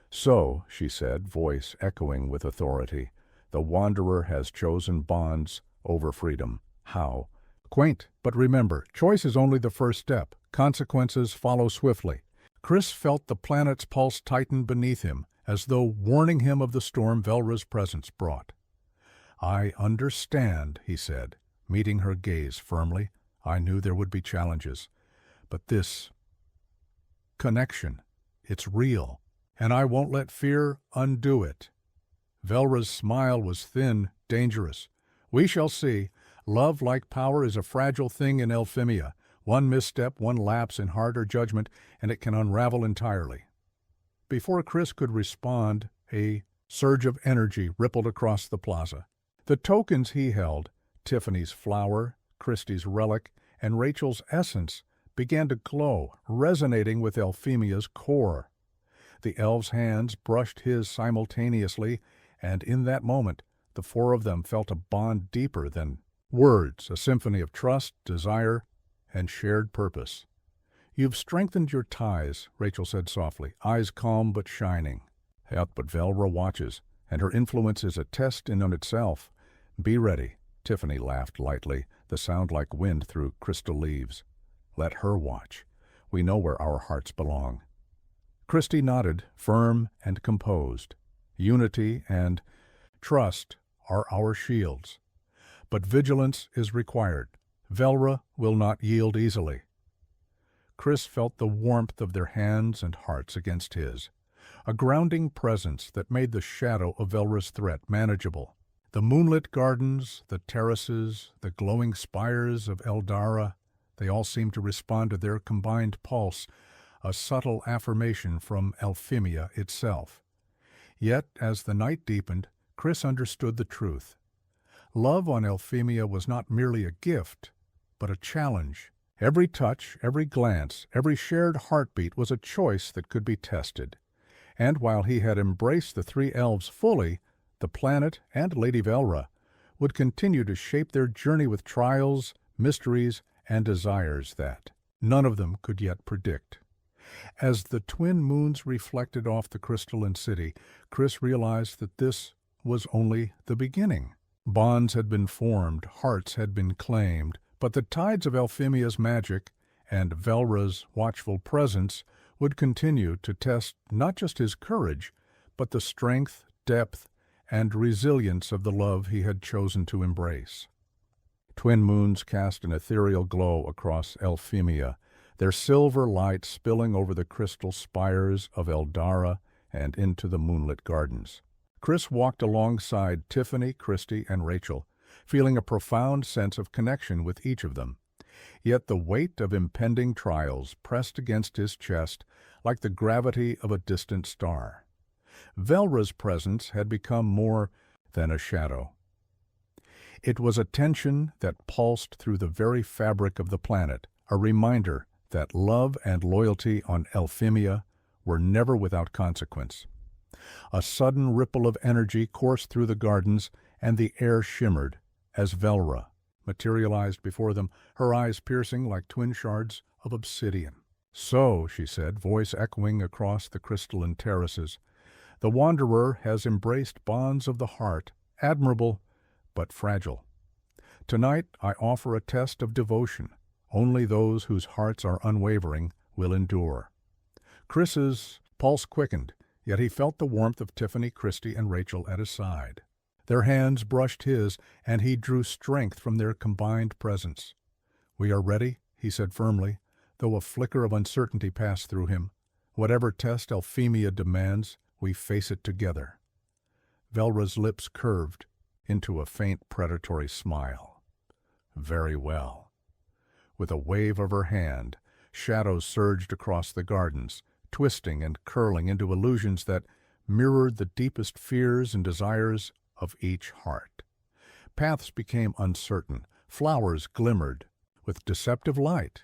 "So," she said, voice echoing with authority, "the Wanderer has chosen bonds over freedom. How? Quaint, but remember, choice is only the first step. Consequences follow swiftly." Chris felt the planet's pulse tighten beneath him, as though warning him of the storm Velra's presence brought. "I understand," he said, meeting her gaze firmly. "I knew there would be challenges. But this connection, it's real, and I won't let fear undo it." Velra's smile was thin, dangerous. "We shall see. Love, like power, is a fragile thing in Elfimia. One misstep, one lapse in heart or judgment, and it can unravel entirely." Before Chris could respond, a surge of energy rippled across the plaza. The tokens he held, Tiffany's flower, Christie's relic, and Rachel's essence, began to glow, resonating with Elfimia's core. The elf's hands brushed his simultaneously, and in that moment, the four of them felt a bond deeper than words, a symphony of trust, desire, and shared purpose. "You've strengthened your ties," Rachel said softly, eyes calm but shining. "Yep, but Velra watches, and her influence is a test in itself. Be ready." Tiffany laughed lightly, the sound like wind through crystal leaves. "Let her watch. We know where our hearts belong." Christie nodded, firm and composed. "Unity and trust are our shields. But vigilance is required. Velra will not yield easily." Chris felt the warmth of their hands and hearts against his, a grounding presence that made the shadow of Velra's threat manageable. The moonlit gardens, the terraces, the glowing spires of Eldara, they all seemed to respond to their combined pulse, a subtle affirmation from Elfimia itself. Yet, as the night deepened, Chris understood the truth. Love on Elfimia was not merely a gift, but a challenge. Every touch, every glance, every shared heartbeat was a choice that could be tested. And while he had embraced the three elves fully, the planet and Lady Velra would continue to shape their journey with trials, mysteries, and desires that none of them could yet predict. As the twin moons reflected off the crystalline city, Chris realized that this was only the beginning. Bonds had been formed, hearts had been claimed, but the tides of Elfimia's magic and Velra's watchful presence would continue to test not just his courage, but the strength, depth, and resilience of the love he had chosen to embrace. Twin moons cast an ethereal glow across Elfimia, their silver light spilling over the crystal spires of Eldara and into the moonlit gardens. Chris walked alongside Tiffany, Christie, and Rachel, feeling a profound sense of connection with each of them. Yet the weight of impending trials pressed against his chest like the gravity of a distant star. Velra's presence had become more than a shadow. It was a tension that pulsed through the very fabric of the planet, a reminder that love and loyalty on Elfimia were never without consequence. A sudden ripple of energy coursed through the gardens, and the air shimmered as Velra materialized before them, her eyes piercing like twin shards of obsidian. "So," she said, voice echoing across the crystalline terraces, "the Wanderer has embraced bonds of the heart, admirable but fragile. Tonight I offer a test of devotion. Only those whose hearts are unwavering will endure." Chris's pulse quickened, yet he felt the warmth of Tiffany, Christie, and Rachel at his side. Their hands brushed his, and he drew strength from their combined presence. "We are ready," he said firmly, though a flicker of uncertainty passed through him. "Whatever test Elfimia demands, we face it together." Velra's lips curved into a faint predatory smile. "Very well." With a wave of her hand, shadows surged across the gardens. twisting and curling into illusions that mirrored the deepest fears and desires of each heart. Paths became uncertain, flowers glimmered with deceptive light,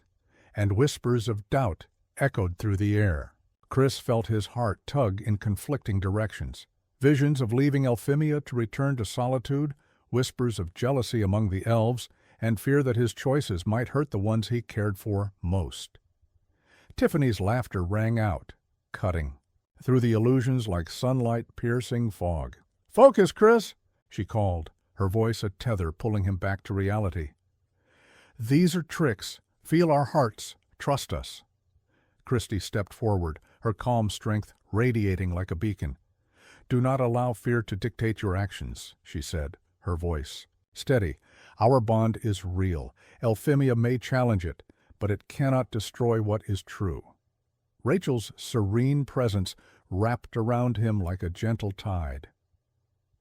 and whispers of doubt echoed through the air. Chris felt his heart tug in conflicting directions. Visions of leaving Elfimia to return to solitude, whispers of jealousy among the elves, and fear that his choices might hurt the ones he cared for most. Tiffany's laughter rang out, cutting through the illusions like sunlight-piercing fog. "Focus, Chris!" she called, her voice a tether pulling him back to reality. "These are tricks. Feel our hearts. Trust us." Christy stepped forward, her calm strength radiating like a beacon. "Do not allow fear to dictate your actions," she said, her voice steady. "Our bond is real. Elfimia may challenge it, but it cannot destroy what is true." Rachel's serene presence wrapped around him like a gentle tide.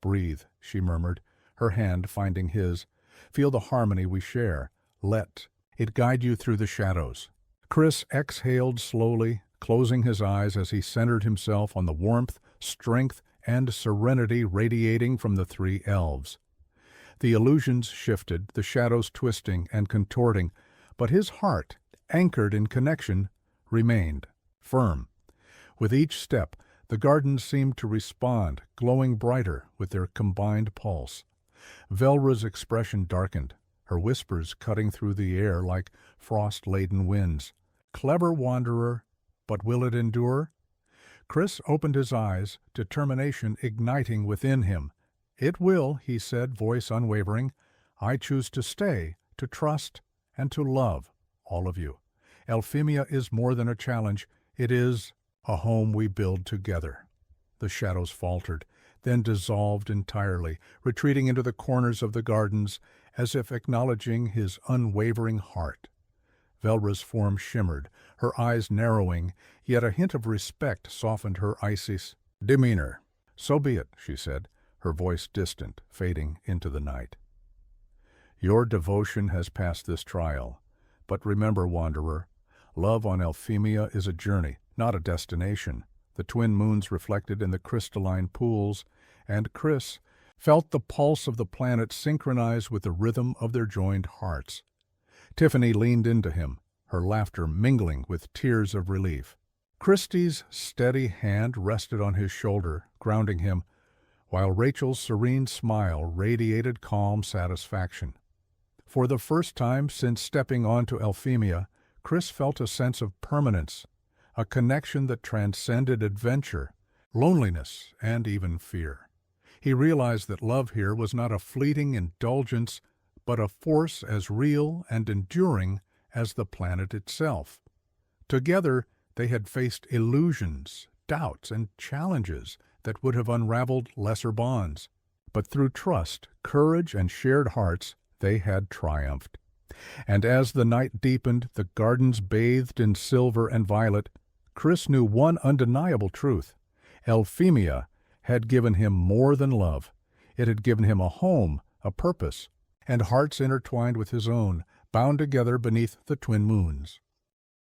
"Breathe," she murmured, her hand finding his. "Feel the harmony we share. Let it guide you through the shadows." Chris exhaled slowly, closing his eyes as he centered himself on the warmth, strength, and serenity radiating from the three elves. The illusions shifted, the shadows twisting and contorting, but his heart, anchored in connection, remained firm. With each step, the gardens seemed to respond, glowing brighter with their combined pulse. Velra's expression darkened, her whispers cutting through the air like frost-laden winds. "Clever wanderer, but will it endure?" Chris opened his eyes, determination igniting within him. "It will," he said, voice unwavering. "I choose to stay, to trust, and to love all of you. Elfimia is more than a challenge. It is a home we build together." The shadows faltered, then dissolved entirely, retreating into the corners of the gardens as if acknowledging his unwavering heart. Velra's form shimmered, her eyes narrowing, yet a hint of respect softened her icy demeanor. "So be it," she said, her voice distant, fading into the night. "Your devotion has passed this trial. But remember, wanderer, love on Elfimia is a journey, not a destination." The twin moons reflected in the crystalline pools, and Chris felt the pulse of the planet synchronize with the rhythm of their joined hearts. Tiffany leaned into him, her laughter mingling with tears of relief. Christie's steady hand rested on his shoulder, grounding him, while Rachel's serene smile radiated calm satisfaction. For the first time since stepping onto Elfimia, Chris felt a sense of permanence, a connection that transcended adventure, loneliness, and even fear. He realized that love here was not a fleeting indulgence, but a force as real and enduring as the planet itself. Together, they had faced illusions, doubts, and challenges that would have unraveled lesser bonds. But through trust, courage, and shared hearts, they had triumphed. And as the night deepened, the gardens bathed in silver and violet, Chris knew one undeniable truth. Elfimia had given him more than love. It had given him a home, a purpose, and hearts intertwined with his own, bound together beneath the twin moons.